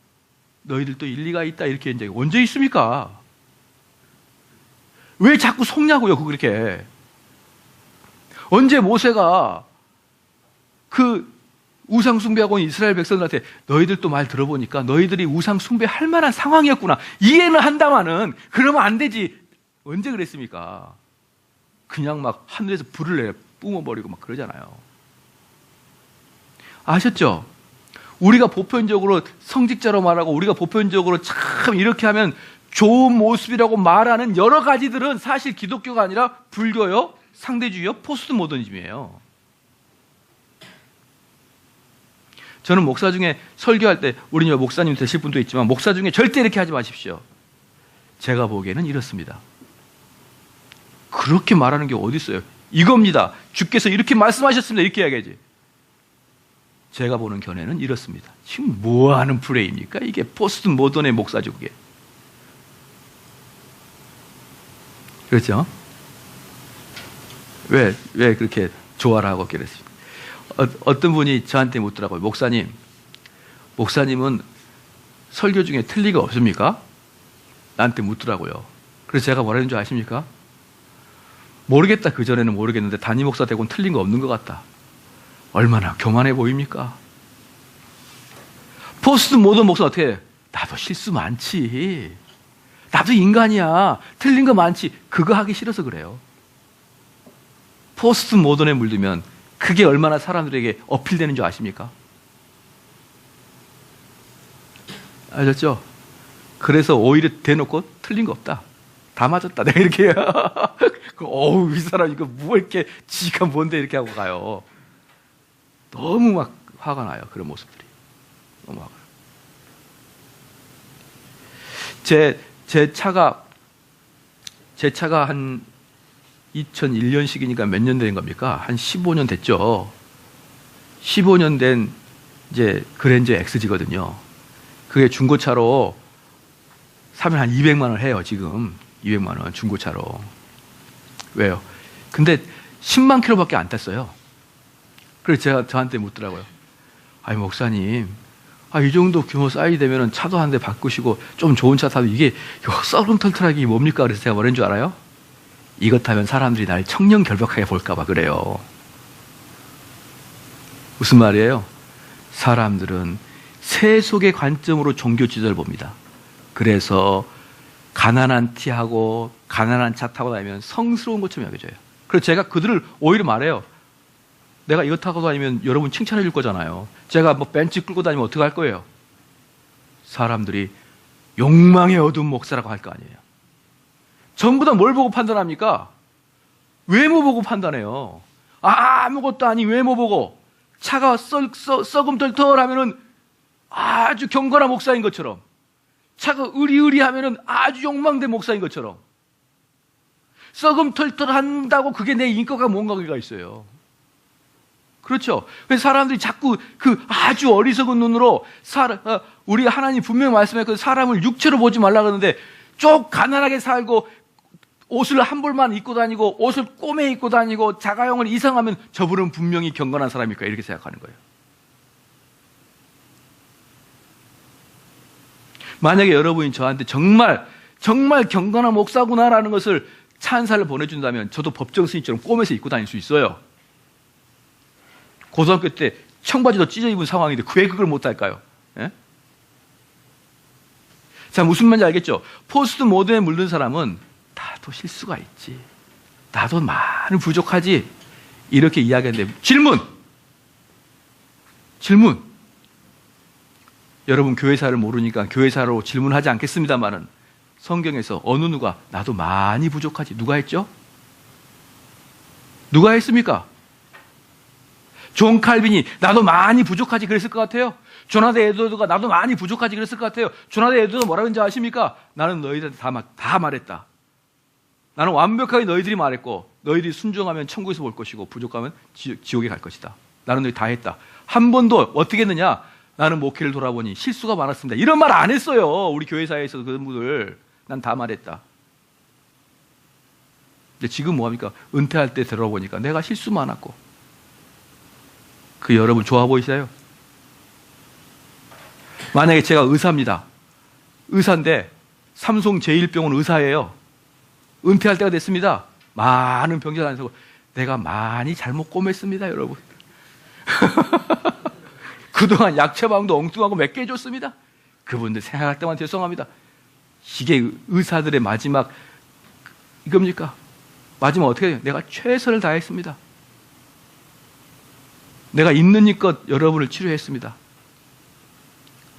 너희들도 일리가 있다 이렇게 했는데 언제 있습니까? 왜 자꾸 속냐고요 그렇게. 언제 모세가 그 우상 숭배하고 있는 이스라엘 백성들한테 너희들도 말 들어보니까 너희들이 우상 숭배할 만한 상황이었구나 이해는 한다마는 그러면 안 되지 언제 그랬습니까? 그냥 막 하늘에서 불을 내 뿜어버리고 막 그러잖아요. 아셨죠? 우리가 보편적으로 성직자로 말하고 우리가 보편적으로 참 이렇게 하면 좋은 모습이라고 말하는 여러 가지들은 사실 기독교가 아니라 불교요, 상대주의요, 포스트 모더니즘이에요. 저는 목사 중에 설교할 때 우리 목사님 되실 분도 있지만 목사 중에 절대 이렇게 하지 마십시오. 제가 보기에는 이렇습니다. 그렇게 말하는 게 어디 있어요? 이겁니다. 주께서 이렇게 말씀하셨습니다. 이렇게 이야기하지. 제가 보는 견해는 이렇습니다. 지금 뭐하는 플레이입니까? 이게 포스트 모던의 목사죠 그게. 그렇죠? 왜 그렇게 조화를 하고 그랬습니까? 어떤 분이 저한테 묻더라고요. 목사님은 설교 중에 틀리가 없습니까? 나한테 묻더라고요. 그래서 제가 뭐라 했는지 아십니까? 모르겠다. 그전에는 모르겠는데 담임 목사 되고는 틀린 거 없는 것 같다. 얼마나 교만해 보입니까? 포스트 모던 목사 어떻게 해? 나도 실수 많지. 나도 인간이야. 틀린 거 많지. 그거 하기 싫어서 그래요. 포스트 모던에 물들면 그게 얼마나 사람들에게 어필되는 줄 아십니까? 아셨죠? 그래서 오히려 대놓고 틀린 거 없다. 다 맞았다. 내가 이렇게 해요. 어우, 이 사람 이거 뭐 이렇게 지가 뭔데 이렇게 하고 가요. 너무 막 화가 나요. 그런 모습들이. 너무 화가 나요. 제 차가 제 차가 한 2001년식이니까 몇 년 된 겁니까? 한 15년 됐죠. 15년 된 이제 그랜저 XG거든요. 그게 중고차로 사면 한 200만 원 해요, 지금. 200만 원, 중고차로. 왜요? 근데 10만 킬로밖에 안 탔어요. 그래서 제가 저한테 묻더라고요. 아니, 목사님, 이 정도 규모 사이즈 되면은 차도 한 대 바꾸시고 좀 좋은 차 타도 이게 썩은 털털하게 뭡니까? 그래서 제가 뭐라는 줄 알아요? 이것 타면 사람들이 날 청렴결벽하게 볼까봐 그래요. 무슨 말이에요? 사람들은 세속의 관점으로 종교 지도를 봅니다. 그래서 가난한 티하고 가난한 차 타고 다니면 성스러운 것처럼 여겨져요. 그래서 제가 그들을 오히려 말해요. 내가 이거 타고 다니면 여러분 칭찬해 줄 거잖아요. 제가 뭐 벤츠 끌고 다니면 어떻게 할 거예요? 사람들이 욕망의 어두운 목사라고 할 거 아니에요. 전부 다 뭘 보고 판단합니까? 외모 보고 판단해요. 아무것도 아닌 외모 보고 차가 썩음털털하면은 아주 경건한 목사인 것처럼, 차가 으리으리하면은 아주 욕망된 목사인 것처럼, 썩음털털한다고 그게 내 인격과 뭔가 관계가 있어요. 그렇죠. 그래서 사람들이 자꾸 그 아주 어리석은 눈으로 우리 하나님 분명히 말씀했거든요. 사람을 육체로 보지 말라 그러는데 쭉 가난하게 살고 옷을 한 벌만 입고 다니고 옷을 꼬매 입고 다니고 자가용을 이상하면 저분은 분명히 경건한 사람일 거야, 이렇게 생각하는 거예요. 만약에 여러분이 저한테 정말 경건한 목사구나라는 것을 찬사를 보내준다면 저도 법정 스님처럼 꼬매서 입고 다닐 수 있어요. 고등학교 때 청바지도 찢어 입은 상황인데 왜 그걸 못할까요? 예? 자, 무슨 말인지 알겠죠? 포스트 모던에 물든 사람은 나도 실수가 있지, 나도 많이 부족하지, 이렇게 이야기하는데 질문! 여러분 교회사를 모르니까 교회사로 질문하지 않겠습니다만은 성경에서 어느 누가 나도 많이 부족하지, 누가 했죠? 누가 했습니까? 존 칼빈이 나도 많이 부족하지 그랬을 것 같아요? 조나단 에드워드가 나도 많이 부족하지 그랬을 것 같아요? 조나단 에드워드가 뭐라고 했는지 아십니까? 나는 너희들한테 다 말했다. 나는 완벽하게 너희들이 말했고 너희들이 순종하면 천국에서 볼 것이고 부족하면 지옥에 갈 것이다. 나는 너희 다 했다. 한 번도 어떻게 했느냐? 나는 목회를 돌아보니 실수가 많았습니다. 이런 말 안 했어요. 우리 교회사에서 그런 분들. 난 다 말했다. 근데 지금 뭐합니까? 은퇴할 때 들어보니까 내가 실수 많았고. 그 여러분 좋아 보이세요? 만약에 제가 의사입니다. 의사인데 삼성 제1병원 의사예요. 은퇴할 때가 됐습니다. 많은 병자 안에서 내가 많이 잘못 꼬맸습니다, 여러분. 그동안 약처방도 엉뚱하고 몇 개 해줬습니다. 그분들 생각할 때만 죄송합니다. 이게 의사들의 마지막 이겁니까? 마지막 어떻게 해요? 내가 최선을 다했습니다. 내가 있는 힘껏 여러분을 치료했습니다.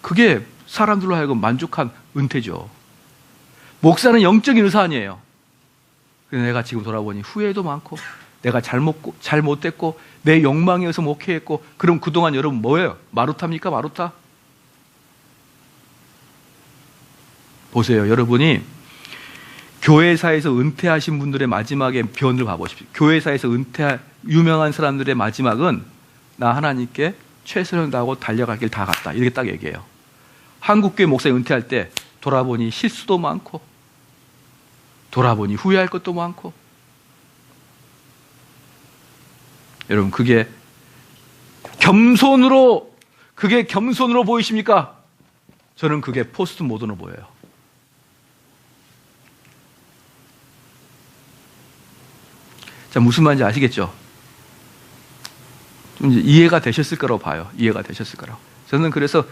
그게 사람들로 하여금 만족한 은퇴죠. 목사는 영적인 의사 아니에요. 그래서 내가 지금 돌아보니 후회도 많고 내가 잘못됐고 내 욕망에 의해서 목회했고. 그럼 그동안 여러분 뭐예요? 마루타입니까? 마루타? 보세요. 여러분이 교회사에서 은퇴하신 분들의 마지막에 변을 봐보십시오. 교회사에서 유명한 사람들의 마지막은 나 하나님께 최선을 다하고 달려갈 길 다 갔다, 이렇게 딱 얘기해요. 한국교회 목사님 은퇴할 때 돌아보니 실수도 많고 돌아보니 후회할 것도 많고. 여러분 그게 겸손으로 보이십니까? 저는 그게 포스트 모던으로 보여요. 자, 무슨 말인지 아시겠죠? 좀 이해가 되셨을 거라고 봐요. 이해가 되셨을 거라고. 저는 그래서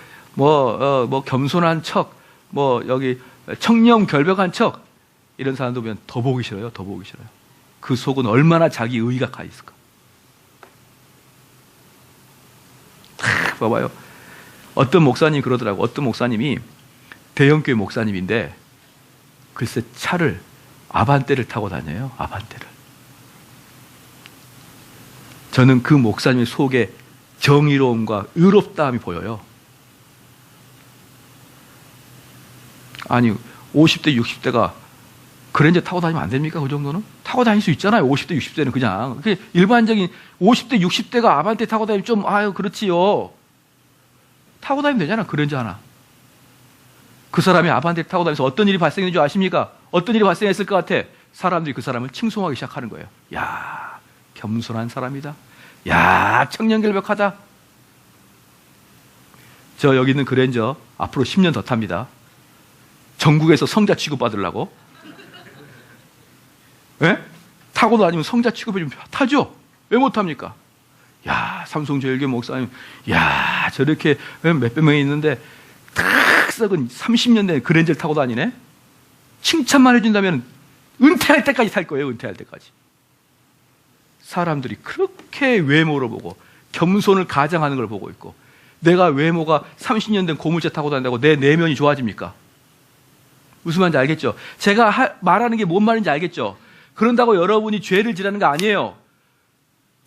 겸손한 척, 여기 청렴결벽한 척, 이런 사람도 보면 더 보기 싫어요. 더 보기 싫어요. 그 속은 얼마나 자기 의의가 가 있을까. 봐봐요. 어떤 목사님이 그러더라고. 어떤 목사님이 대형교회 목사님인데 글쎄 차를 아반떼를 타고 다녀요. 아반떼를. 저는 그 목사님의 속에 정의로움과 의롭다함이 보여요. 아니 50대 60대가 그랜저 타고 다니면 안 됩니까? 그 정도는? 타고 다닐 수 있잖아요. 50대, 60대는 그냥. 일반적인 50대, 60대가 아반떼 타고 다니면 좀, 아유, 그렇지요. 타고 다니면 되잖아. 그랜저 하나. 그 사람이 아반떼 타고 다니면서 어떤 일이 발생했는지 아십니까? 어떤 일이 발생했을 것 같아? 사람들이 그 사람을 칭송하기 시작하는 거예요. 야, 겸손한 사람이다. 야, 청년결백하다. 저 여기 있는 그랜저 앞으로 10년 더 탑니다. 전국에서 성자 취급받으려고. 예? 타고 다니면 성자 취급해주면 타죠? 왜 못합니까? 야, 삼성제일교 목사님, 야, 저렇게 몇백 명이 있는데 탁 썩은 30년 된 그랜저를 타고 다니네? 칭찬만 해준다면 은퇴할 때까지 탈 거예요, 은퇴할 때까지. 사람들이 그렇게 외모를 보고 겸손을 가장하는 걸 보고 있고, 내가 외모가 30년 된 고물차 타고 다닌다고 내 내면이 좋아집니까? 무슨 말인지 알겠죠? 제가 말하는 게 뭔 말인지 알겠죠? 그런다고 여러분이 죄를 지라는 거 아니에요.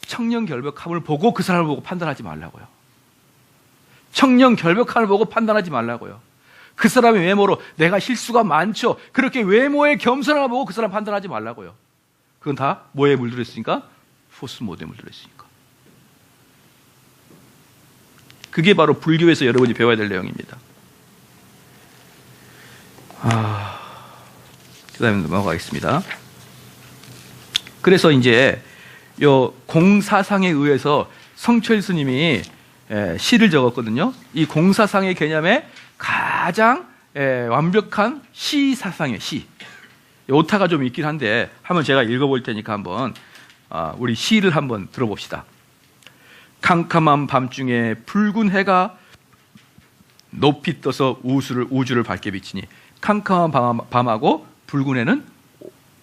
청년결백함을 보고 그 사람을 보고 판단하지 말라고요. 청년결백함을 보고 판단하지 말라고요. 그 사람의 외모로 내가 실수가 많죠. 그렇게 외모의 겸손함을 보고 그 사람 판단하지 말라고요. 그건 다 뭐에 물들었으니까? 포스모드에 물들었으니까. 그게 바로 불교에서 여러분이 배워야 될 내용입니다. 그 다음에 넘어가겠습니다. 그래서 이제 요 공사상에 의해서 성철 스님이 시를 적었거든요. 이 공사상의 개념에 가장 완벽한 시 사상의 시. 오타가 좀 있긴 한데 한번 제가 읽어볼 테니까 한번 우리 시를 한번 들어봅시다. 캄캄한 밤중에 붉은 해가 높이 떠서 우주를 밝게 비치니, 캄캄한 밤하고 붉은 해는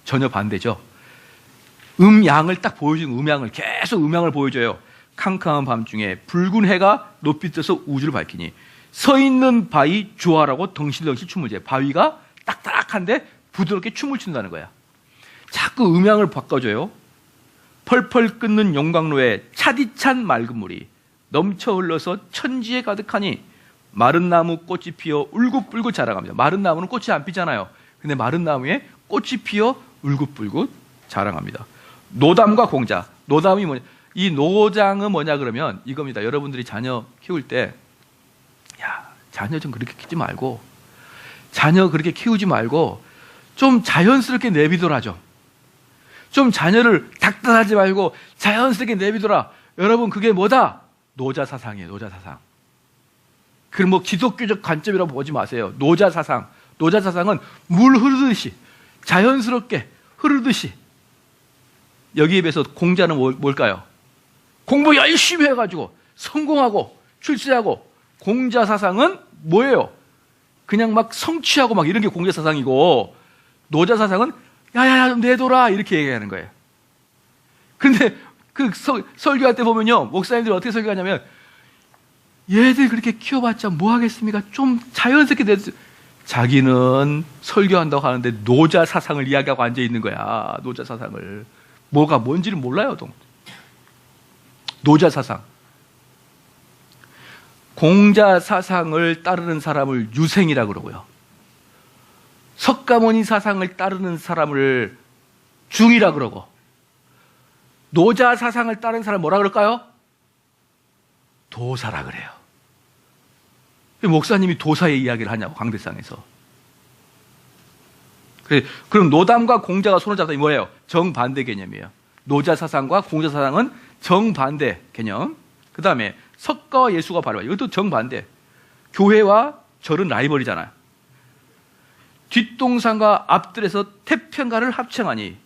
전혀 반대죠. 음양을 딱 보여주는, 음양을 계속 음양을 보여줘요. 캄캄한 밤중에 붉은 해가 높이 떠서 우주를 밝히니 서 있는 바위 주하라고 덩실덩실 춤을 춰요. 바위가 딱딱한데 부드럽게 춤을 춘다는 거야. 자꾸 음양을 바꿔줘요. 펄펄 끓는 용광로에 차디찬 맑은 물이 넘쳐 흘러서 천지에 가득하니 마른 나무 꽃이 피어 울긋불긋 자라갑니다. 마른 나무는 꽃이 안 피잖아요. 근데 마른 나무에 꽃이 피어 울긋불긋 자라갑니다. 노담과 공자. 노담이 뭐냐? 이 노장은 뭐냐 그러면 이겁니다. 여러분들이 자녀 키울 때, 야, 자녀 좀 그렇게 키우지 말고, 자녀 그렇게 키우지 말고 좀 자연스럽게 내비둬라 좀. 좀 자녀를 닥달하지 말고 자연스럽게 내비둬라. 여러분 그게 뭐다? 노자사상이에요. 노자사상. 그럼 뭐 기독교적 관점이라고 보지 마세요. 노자사상. 노자사상은 물 흐르듯이 자연스럽게 흐르듯이. 여기에 비해서 공자는 뭘까요? 공부 열심히 해가지고 성공하고 출세하고. 공자사상은 뭐예요? 그냥 막 성취하고 막 이런 게 공자사상이고, 노자사상은 야야야 좀 내둬라 이렇게 얘기하는 거예요. 그런데 그 설교할 때 보면요, 목사님들이 어떻게 설교하냐면, 얘들 그렇게 키워봤자 뭐 하겠습니까? 좀 자연스럽게 내둬. 자기는 설교한다고 하는데 노자사상을 이야기하고 앉아 있는 거야. 노자사상을. 뭐가 뭔지를 몰라요. 노자사상. 공자사상을 따르는 사람을 유생이라 그러고요. 석가모니 사상을 따르는 사람을 중이라 그러고, 노자사상을 따르는 사람 뭐라 그럴까요? 도사라 그래요. 목사님이 도사의 이야기를 하냐고, 강대상에서. 그럼 노담과 공자가 손을 잡다, 이 뭐예요? 정반대 개념이에요. 노자사상과 공자사상은 정반대 개념. 그 다음에 석가와 예수가 바로 이것도 정반대. 교회와 절은 라이벌이잖아요. 뒷동산과 앞들에서 태평가를 합창하니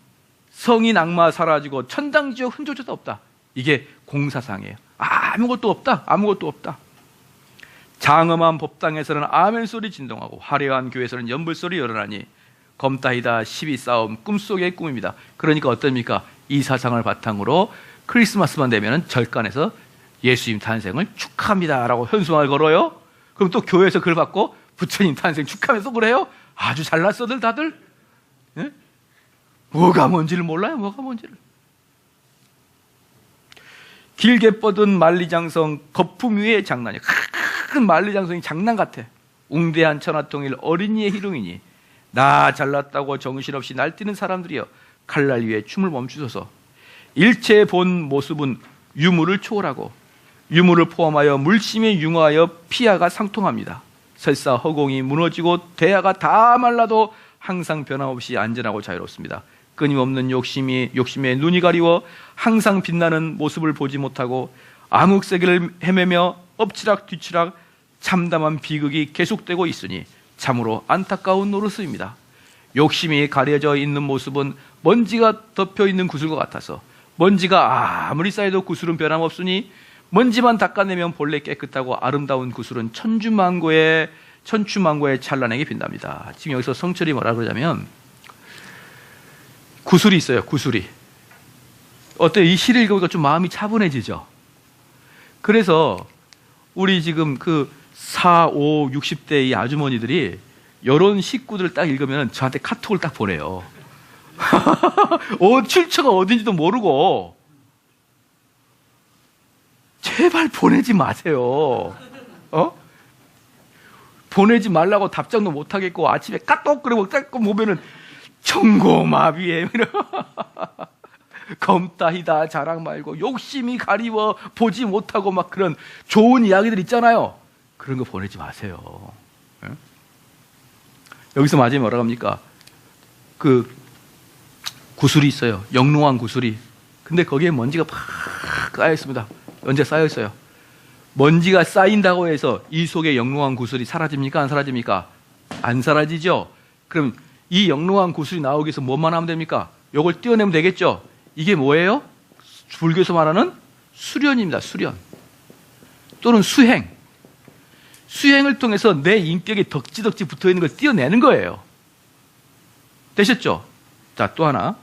성인 악마 사라지고 천당지옥 흔적조차 없다. 이게 공사상이에요. 아무것도 없다. 아무것도 없다. 장엄한 법당에서는 아멘 소리 진동하고 화려한 교회에서는 연불 소리 열어나니 검따이다 시비 싸움 꿈속의 꿈입니다. 그러니까 어떻습니까? 이 사상을 바탕으로 크리스마스만 되면 절간에서 예수님 탄생을 축하합니다라고 현수막을 걸어요. 그럼 또 교회에서 그걸 받고 부처님 탄생 축하하면서 그래요? 아주 잘났어들 다들. 예? 뭐가 뭔지를 몰라요. 뭐가 뭔지를. 길게 뻗은 만리장성 거품 위의 장난이, 큰 만리장성이 장난 같아. 웅대한 천하통일 어린이의 희롱이니 나 잘났다고 정신없이 날뛰는 사람들이여, 칼날 위에 춤을 멈추소서. 일체의 본 모습은 유물을 초월하고 유물을 포함하여 물심에 융화하여 피하가 상통합니다. 설사 허공이 무너지고 대야가 다 말라도 항상 변함없이 안전하고 자유롭습니다. 끊임없는 욕심에 눈이 가리워 항상 빛나는 모습을 보지 못하고 암흑세계를 헤매며 엎치락뒤치락 참담한 비극이 계속되고 있으니 참으로 안타까운 노릇입니다. 욕심이 가려져 있는 모습은 먼지가 덮여 있는 구슬과 같아서 먼지가 아무리 쌓여도 구슬은 변함없으니 먼지만 닦아내면 본래 깨끗하고 아름다운 구슬은 천추만고의 찬란하게 빛납니다. 지금 여기서 성철이 뭐라 그러냐면 구슬이 있어요. 구슬이. 어때요? 이 시를 읽으니까 좀 마음이 차분해지죠. 그래서 우리 지금 그 4, 5, 60대 이 아주머니들이 이런 식구들을 딱 읽으면 저한테 카톡을 딱 보내요. 출처가 어딘지도 모르고. 제발 보내지 마세요. 보내지 말라고 답장도 못 하겠고 아침에 까똑 그러고 딱 보면은 청고마비에 검다히다 자랑 말고 욕심이 가리워 보지 못하고 막 그런 좋은 이야기들 있잖아요. 그런 거 보내지 마세요. 예? 여기서 마지막에 뭐라고 합니까? 그 구슬이 있어요. 영롱한 구슬이. 근데 거기에 먼지가 팍 쌓여 있습니다. 언제 쌓여 있어요? 먼지가 쌓인다고 해서 이 속에 영롱한 구슬이 사라집니까? 안 사라집니까? 안 사라지죠? 그럼 이 영롱한 구슬이 나오기 위해서 뭐만 하면 됩니까? 이걸 떼어내면 되겠죠? 이게 뭐예요? 불교에서 말하는 수련입니다. 수련. 또는 수행. 수행을 통해서 내 인격에 덕지덕지 붙어있는 걸 떼어내는 거예요. 되셨죠? 자, 또 하나.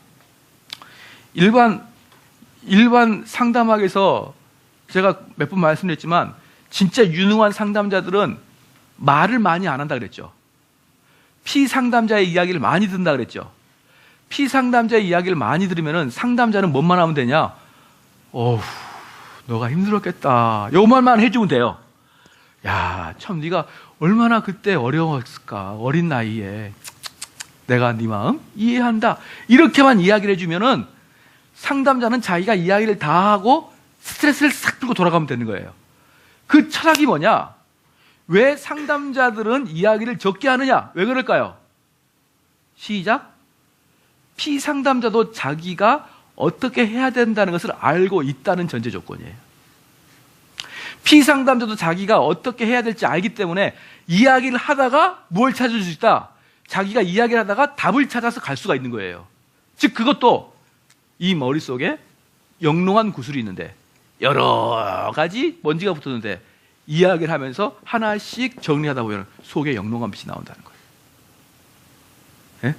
일반 상담학에서 제가 몇 번 말씀드렸지만 진짜 유능한 상담자들은 말을 많이 안 한다 그랬죠. 피상담자의 이야기를 많이 듣는다 그랬죠. 피상담자의 이야기를 많이 들으면 상담자는 뭔만 하면 되냐? 어후, 너가 힘들었겠다. 요 말만 해주면 돼요. 야, 참 네가 얼마나 그때 어려웠을까. 어린 나이에. 내가 네 마음 이해한다. 이렇게만 이야기를 해주면은 상담자는 자기가 이야기를 다 하고 스트레스를 싹 풀고 돌아가면 되는 거예요. 그 철학이 뭐냐? 왜 상담자들은 이야기를 적게 하느냐? 왜 그럴까요? 시작. 피상담자도 자기가 어떻게 해야 된다는 것을 알고 있다는 전제 조건이에요. 피상담자도 자기가 어떻게 해야 될지 알기 때문에 이야기를 하다가 뭘 찾을 수 있다? 자기가 이야기를 하다가 답을 찾아서 갈 수가 있는 거예요. 즉 그것도 이 머릿속에 영롱한 구슬이 있는데 여러 가지 먼지가 붙었는데 이야기를 하면서 하나씩 정리하다 보면 속에 영롱한 빛이 나온다는 거예요. 예?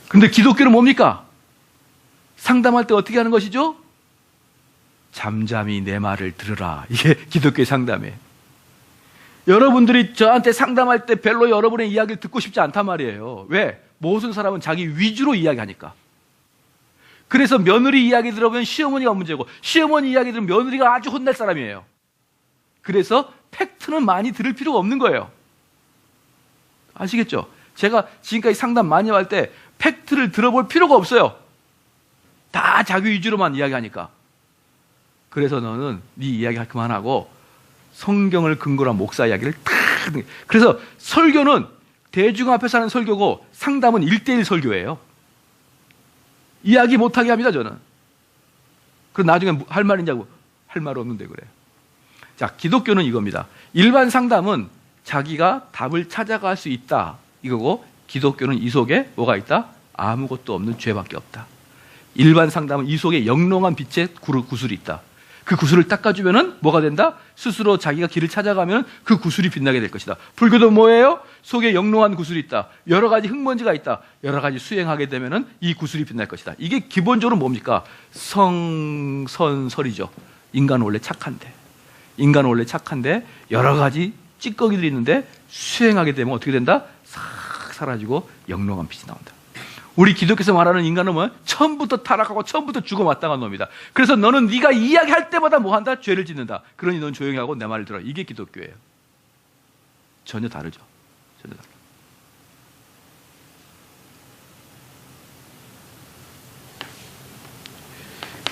근데 기독교는 뭡니까? 상담할 때 어떻게 하는 것이죠? 잠잠히 내 말을 들으라. 이게 기독교의 상담이에요. 여러분들이 저한테 상담할 때 별로 여러분의 이야기를 듣고 싶지 않단 말이에요. 왜? 모든 사람은 자기 위주로 이야기하니까. 그래서 며느리 이야기 들어보면 시어머니가 문제고 시어머니 이야기 들으면 며느리가 아주 혼날 사람이에요. 그래서 팩트는 많이 들을 필요가 없는 거예요. 아시겠죠? 제가 지금까지 상담 많이 할 때 팩트를 들어볼 필요가 없어요. 다 자기 위주로만 이야기하니까. 그래서 너는 네 이야기 그만하고 성경을 근거로 한 목사 이야기를 탁. 그래서 설교는 대중 앞에서 하는 설교고 상담은 1:1 설교예요. 이야기 못하게 합니다, 저는. 그럼 나중에 할 말 있냐고. 할 말 없는데 그래요. 자, 기독교는 이겁니다. 일반 상담은 자기가 답을 찾아갈 수 있다. 이거고, 기독교는 이 속에 뭐가 있다? 아무것도 없는 죄밖에 없다. 일반 상담은 이 속에 영롱한 빛의 구슬이 있다. 그 구슬을 닦아주면은 뭐가 된다? 스스로 자기가 길을 찾아가면 그 구슬이 빛나게 될 것이다. 불교도 뭐예요? 속에 영롱한 구슬이 있다. 여러 가지 흙먼지가 있다. 여러 가지 수행하게 되면은 이 구슬이 빛날 것이다. 이게 기본적으로 뭡니까? 성선설이죠. 인간은 원래 착한데. 인간은 원래 착한데 여러 가지 찌꺼기들이 있는데 수행하게 되면 어떻게 된다? 싹 사라지고 영롱한 빛이 나온다. 우리 기독교에서 말하는 인간은 뭐? 처음부터 타락하고 처음부터 죽어 마땅한 놈이다. 그래서 너는 네가 이야기할 때마다 뭐 한다? 죄를 짓는다. 그러니 넌 조용히 하고 내 말을 들어. 이게 기독교예요. 전혀 다르죠. 전혀 다르죠.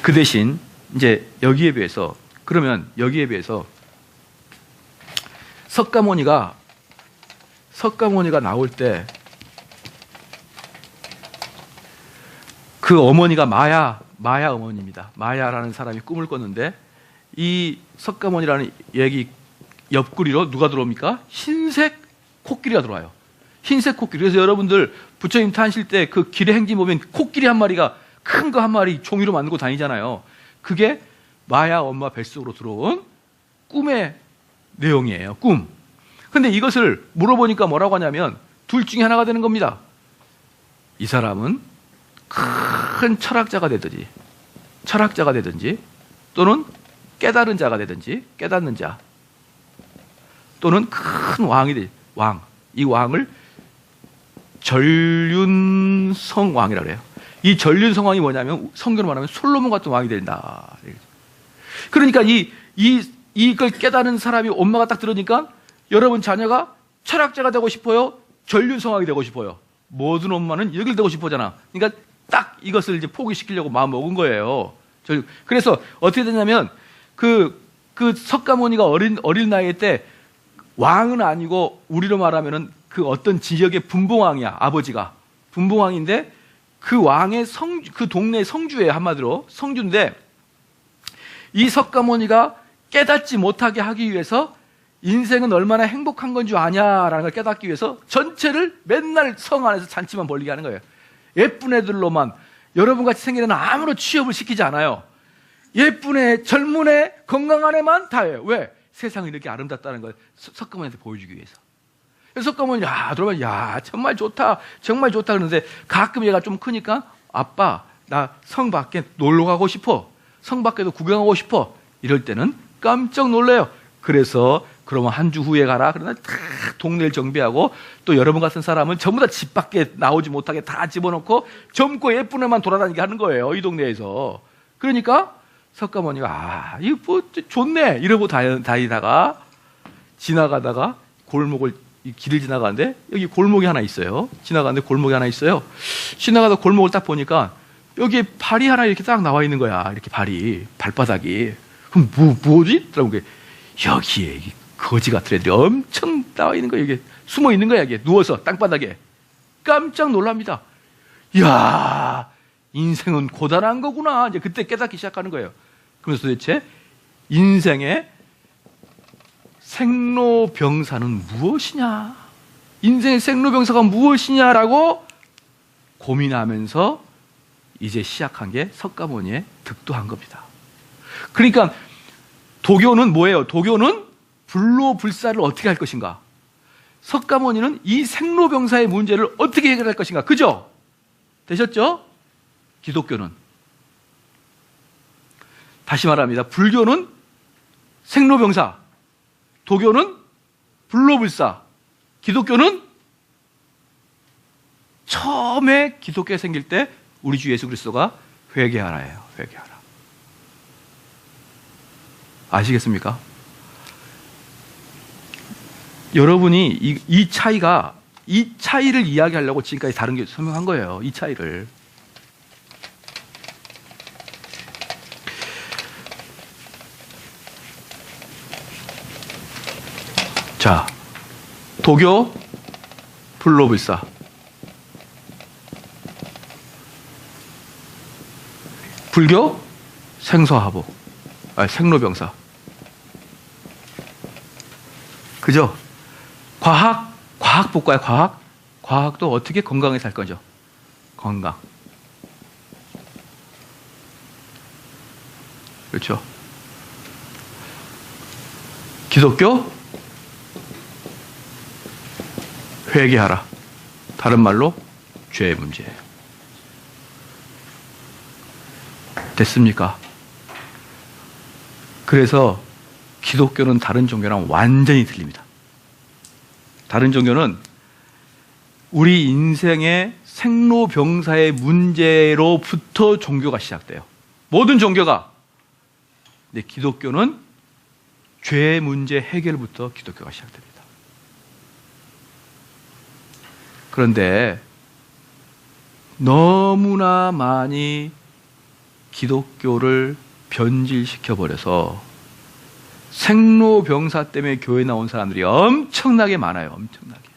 그 대신 이제 여기에 비해서 석가모니가 나올 때 그 어머니가 마야 어머니입니다. 마야라는 사람이 꿈을 꿨는데 이 석가모니라는 얘기 옆구리로 누가 들어옵니까? 흰색 코끼리가 들어와요. 흰색 코끼리. 그래서 여러분들 부처님 타실 때 그 길의 행진 보면 코끼리 한 마리가 큰 거 한 마리 종이로 만들고 다니잖아요. 그게 마야 엄마 뱃속으로 들어온 꿈의 내용이에요. 꿈. 근데 이것을 물어보니까 뭐라고 하냐면 둘 중에 하나가 되는 겁니다. 이 사람은 큰 철학자가 되든지 또는 깨달은 자가 되든지 깨닫는 자 또는 큰 왕이 되지. 이 왕을 전륜성 왕이라고 해요. 이 전륜성 왕이 뭐냐면 성경으로 말하면 솔로몬 같은 왕이 된다. 그러니까 이걸 깨닫는 사람이 엄마가 딱 들으니까 여러분 자녀가 철학자가 되고 싶어요? 전륜성 왕이 되고 싶어요? 모든 엄마는 여길 되고 싶어잖아. 그러니까 딱 이것을 이제 포기시키려고 마음 먹은 거예요. 그래서 어떻게 되냐면 그 석가모니가 어린 나이 때 왕은 아니고 우리로 말하면은 그 어떤 지역의 분봉왕이야. 아버지가 분봉왕인데 그 왕의 그 동네 성주예요. 한마디로 성주인데 이 석가모니가 깨닫지 못하게 하기 위해서 인생은 얼마나 행복한 건 줄 아냐라는 걸 깨닫기 위해서 전체를 맨날 성 안에서 잔치만 벌리게 하는 거예요. 예쁜 애들로만. 여러분같이 생긴 애는 아무런 취업을 시키지 않아요. 예쁜 애, 젊은 애, 건강한 애만 다 해요. 왜? 세상이 이렇게 아름답다는 걸 석가모니한테 보여주기 위해서. 석가모니 들어보면 정말 좋다 그러는데 가끔 얘가 좀 크니까 아빠 나 성 밖에 놀러 가고 싶어. 성 밖에도 구경하고 싶어. 이럴 때는 깜짝 놀래요. 그래서 그러면 한 주 후에 가라. 그러면 다 동네를 정비하고 또 여러분 같은 사람은 전부 다 집 밖에 나오지 못하게 다 집어넣고 젊고 예쁜 애만 돌아다니게 하는 거예요. 이 동네에서. 그러니까 석가모니가 이거 뭐 좋네 이러고 다니다가 지나가다가 길을 지나가는데 여기 골목이 하나 있어요. 지나가다 골목을 딱 보니까 여기에 발이 하나 이렇게 딱 나와 있는 거야. 이렇게 발바닥이. 그럼 뭐지? 그러고 여기에 거지 같은 애들이 엄청 나와 있는 거야. 이게 숨어 있는 거야. 이게 누워서 땅바닥에. 깜짝 놀랍니다. 이야, 인생은 고단한 거구나. 이제 그때 깨닫기 시작하는 거예요. 그래서 도대체 인생의 생로병사는 무엇이냐? 인생의 생로병사가 무엇이냐라고 고민하면서 이제 시작한 게 석가모니의 득도한 겁니다. 그러니까 도교는 뭐예요? 도교는 불로불사를 어떻게 할 것인가? 석가모니는 이 생로병사의 문제를 어떻게 해결할 것인가? 그죠? 되셨죠? 기독교는 다시 말합니다. 불교는 생로병사, 도교는 불로불사, 기독교는 처음에 기독교가 생길 때 우리 주 예수 그리스도가 회개하라예요. 회개하라. 아시겠습니까? 여러분이 이 차이를 이야기하려고 지금까지 다른 게 설명한 거예요. 이 차이를. 자, 도교, 불로불사. 불교, 생소하보. 생로병사. 그죠? 과학 볼까요? 과학도 어떻게 건강하게 살 거죠? 건강. 그렇죠? 기독교? 회개하라. 다른 말로 죄의 문제예요. 됐습니까? 그래서 기독교는 다른 종교랑 완전히 틀립니다. 다른 종교는 우리 인생의 생로병사의 문제로부터 종교가 시작돼요. 모든 종교가. 근데 기독교는 죄의 문제 해결부터 기독교가 시작됩니다. 그런데 너무나 많이 기독교를 변질시켜버려서 생로병사 때문에 교회 나온 사람들이 엄청나게 많아요. 엄청나게.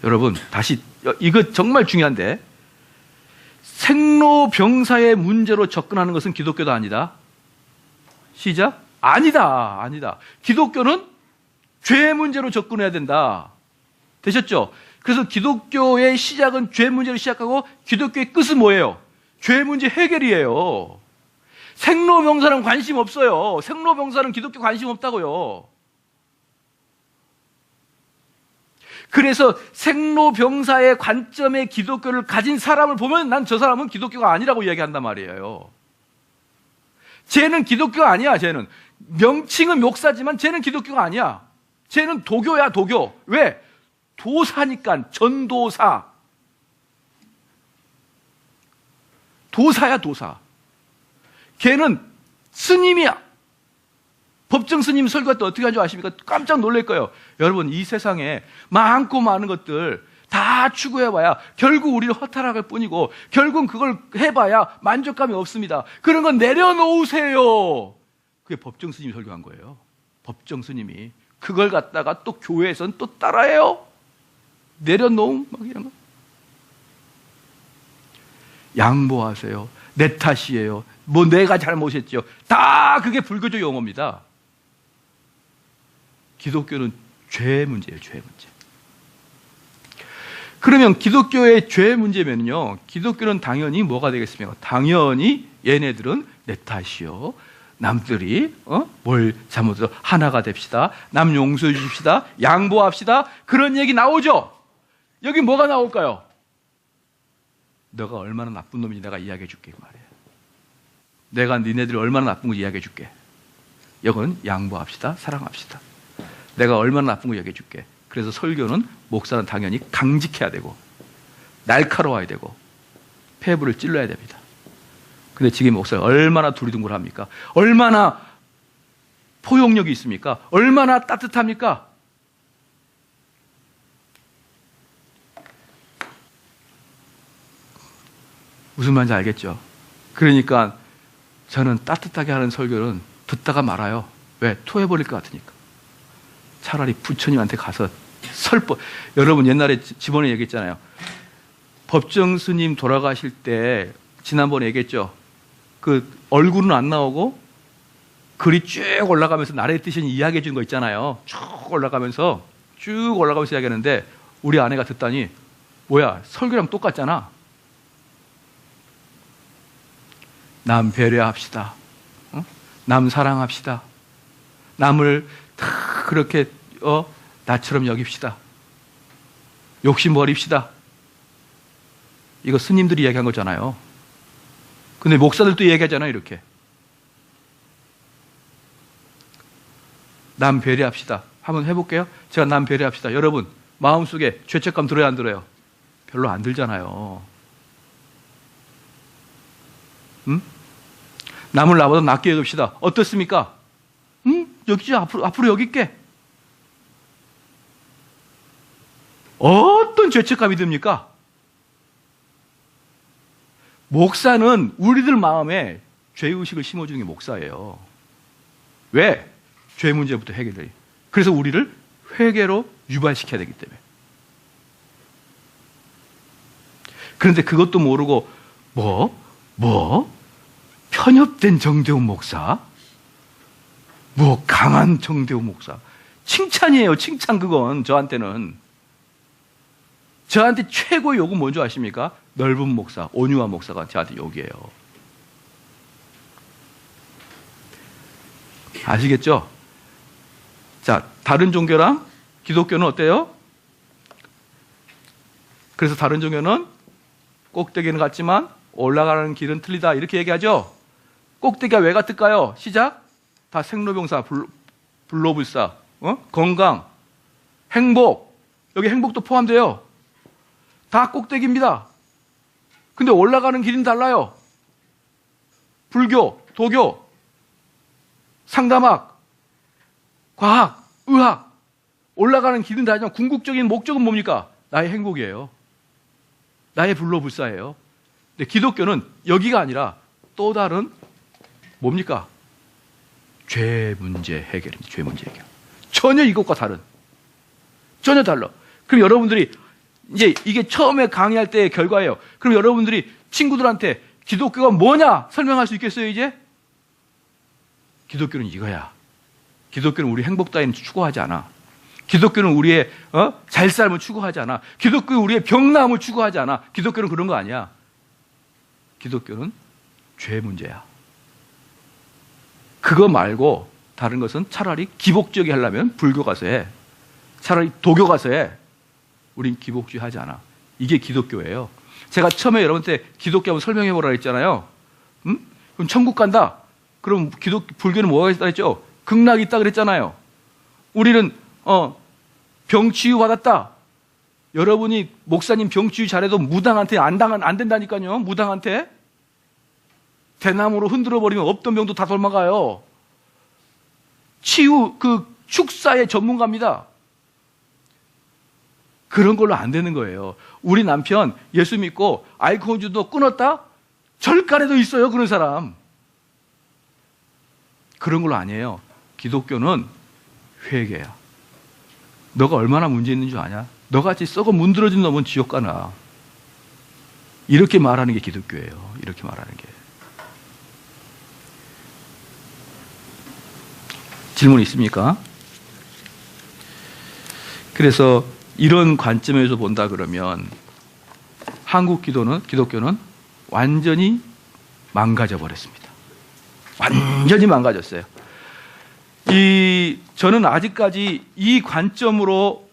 여러분, 다시, 이거 정말 중요한데, 생로병사의 문제로 접근하는 것은 기독교도 아니다. 시작. 아니다. 아니다. 기독교는 죄 문제로 접근해야 된다. 되셨죠? 그래서 기독교의 시작은 죄 문제로 시작하고 기독교의 끝은 뭐예요? 죄 문제 해결이에요. 생로병사는 관심 없어요. 생로병사는 기독교 관심 없다고요. 그래서 생로병사의 관점의 기독교를 가진 사람을 보면 난 저 사람은 기독교가 아니라고 이야기한단 말이에요. 쟤는 기독교가 아니야. 쟤는 명칭은 목사지만 쟤는 기독교가 아니야. 쟤는 도교야, 도교. 왜? 도사니까. 전도사. 도사야, 도사. 걔는 스님이야. 법정 스님 설교할 때 어떻게 하는 줄 아십니까? 깜짝 놀랄 거예요. 여러분, 이 세상에 많고 많은 것들 다 추구해봐야 결국 우리를 허탈할 뿐이고, 결국 그걸 해봐야 만족감이 없습니다. 그런 건 내려놓으세요. 그게 법정 스님이 설교한 거예요. 법정 스님이. 그걸 갖다가 또 교회에서는 또 따라해요. 내려놓음, 막 이런 거. 양보하세요. 내 탓이에요. 뭐 내가 잘못했죠. 다 그게 불교적 용어입니다. 기독교는 죄 문제예요. 죄 문제. 그러면 기독교의 죄 문제면요, 기독교는 당연히 뭐가 되겠습니까? 당연히 얘네들은 내 탓이요. 남들이 뭘 잘못해서 하나가 됩시다. 남 용서해 주십시다. 양보합시다. 그런 얘기 나오죠. 여기 뭐가 나올까요? 너가 얼마나 나쁜 놈인지 내가 이야기해 줄게, 그 말이에요. 내가 니네들이 얼마나 나쁜 거 이야기해 줄게. 이건 양보합시다. 사랑합시다. 내가 얼마나 나쁜 거 이야기해 줄게. 그래서 설교는, 목사는 당연히 강직해야 되고 날카로워야 되고 폐부를 찔러야 됩니다. 근데 지금 목사가 얼마나 두리둥글합니까? 얼마나 포용력이 있습니까? 얼마나 따뜻합니까? 무슨 말인지 알겠죠? 그러니까 저는 따뜻하게 하는 설교는 듣다가 말아요. 왜? 토해버릴 것 같으니까. 차라리 부처님한테 가서 여러분 옛날에 지번에 얘기했잖아요. 법정 스님 돌아가실 때 지난번에 얘기했죠. 그 얼굴은 안 나오고 글이 쭉 올라가면서 나라의 뜻을 이야기해 준 거 있잖아요. 쭉 올라가면서 이야기하는데 우리 아내가 듣다니, 뭐야, 설교랑 똑같잖아. 남 배려합시다. 남 사랑합시다. 남을 다 그렇게 나처럼 여깁시다. 욕심 버립시다. 이거 스님들이 이야기한 거잖아요. 근데 목사들도 얘기하잖아요, 이렇게. 남 배려합시다. 한번 해볼게요. 제가 남 배려합시다. 여러분, 마음속에 죄책감 들어요, 안 들어요? 별로 안 들잖아요. 응? 남을 나보다 낫게 여깁시다. 어떻습니까? 응? 여기지, 앞으로 여길게. 어떤 죄책감이 듭니까? 목사는 우리들 마음에 죄의식을 심어주는 게 목사예요. 왜? 죄 문제부터 해결돼요. 그래서 우리를 회개로 유발시켜야 되기 때문에. 그런데 그것도 모르고 편협된 정대훈 목사? 강한 정대훈 목사? 칭찬이에요, 칭찬. 그건 저한테는. 저한테 최고의 욕은 뭔지 아십니까? 넓은 목사, 온유한 목사가 저한테 욕이에요. 아시겠죠? 자, 다른 종교랑 기독교는 어때요? 그래서 다른 종교는 꼭대기는 같지만 올라가는 길은 틀리다, 이렇게 얘기하죠? 꼭대기가 왜 같을까요? 시작. 다 생로병사, 불로불사, 건강, 행복. 여기 행복도 포함돼요. 다 꼭대기입니다. 근데 올라가는 길은 달라요. 불교, 도교, 상담학, 과학, 의학. 올라가는 길은 다르지만 궁극적인 목적은 뭡니까? 나의 행복이에요. 나의 불로불사예요. 근데 기독교는 여기가 아니라 또 다른 뭡니까? 죄 문제 해결입니다. 죄 문제 해결. 전혀 이것과 다른. 전혀 달라. 그럼 여러분들이 이제 이게 처음에 강의할 때의 결과예요. 그럼 여러분들이 친구들한테 기독교가 뭐냐 설명할 수 있겠어요, 이제? 기독교는 이거야. 기독교는 우리 행복 따위는 추구하지 않아. 기독교는 우리의 잘 삶을 추구하지 않아. 기독교는 우리의 병나음을 추구하지 않아. 기독교는 그런 거 아니야. 기독교는 죄 문제야. 그거 말고 다른 것은 차라리 기복주의 하려면 불교 가서 해. 차라리 도교 가서 해. 우린 기복주의 하지 않아. 이게 기독교예요. 제가 처음에 여러분한테 기독교 한번 설명해 보라 했잖아요. 그럼 천국 간다. 그럼 불교는 뭐가 있다 했죠? 극락이 있다 그랬잖아요. 우리는 병 치유 받았다. 여러분이 목사님 병 치유 잘해도 무당한테 안 된다니까요. 무당한테 대나무로 흔들어 버리면 없던 병도 다 도망가요. 치유 축사의 전문가입니다. 그런 걸로 안 되는 거예요. 우리 남편 예수 믿고 알코올주도 끊었다? 절간에도 있어요, 그런 사람. 그런 걸로 아니에요. 기독교는 회개야. 너가 얼마나 문제 있는 줄 아냐? 너같이 썩어 문드러진 놈은 지옥 가나. 이렇게 말하는 게 기독교예요. 이렇게 말하는 게. 질문 있습니까? 그래서 이런 관점에서 본다 그러면 한국 기독교는 완전히 망가져 버렸습니다. 완전히 망가졌어요. 저는 아직까지 이 관점으로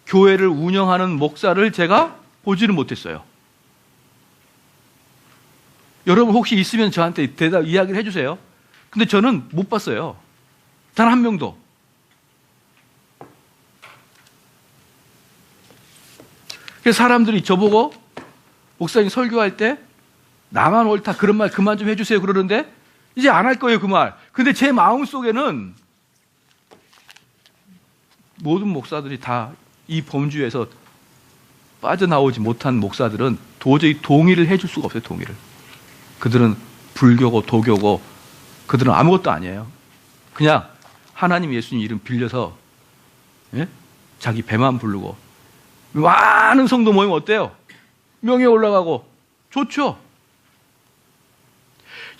교회를 운영하는 목사를 제가 보지는 못했어요. 여러분 혹시 있으면 저한테 이야기를 해주세요. 근데 저는 못 봤어요. 단 한 명도. 그래서 사람들이 저보고 목사님 설교할 때 나만 옳다 그런 말 그만 좀 해주세요 그러는데 이제 안 할 거예요 그 말. 근데 제 마음속에는 모든 목사들이 다 이 범주에서 빠져나오지 못한 목사들은 도저히 동의를 해줄 수가 없어요. 동의를. 그들은 불교고 도교고 그들은 아무것도 아니에요. 그냥 하나님 예수님 이름 빌려서 자기 배만 부르고 많은 성도 모이면 어때요? 명예 올라가고 좋죠.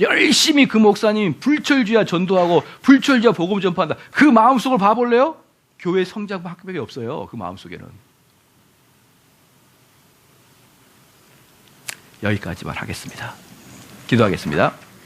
열심히 그 목사님이 불철주야 전도하고 불철주야 복음 전파한다. 그 마음속을 봐볼래요? 교회 성장밖에 없어요. 그 마음속에는. 여기까지만 하겠습니다. 기도하겠습니다.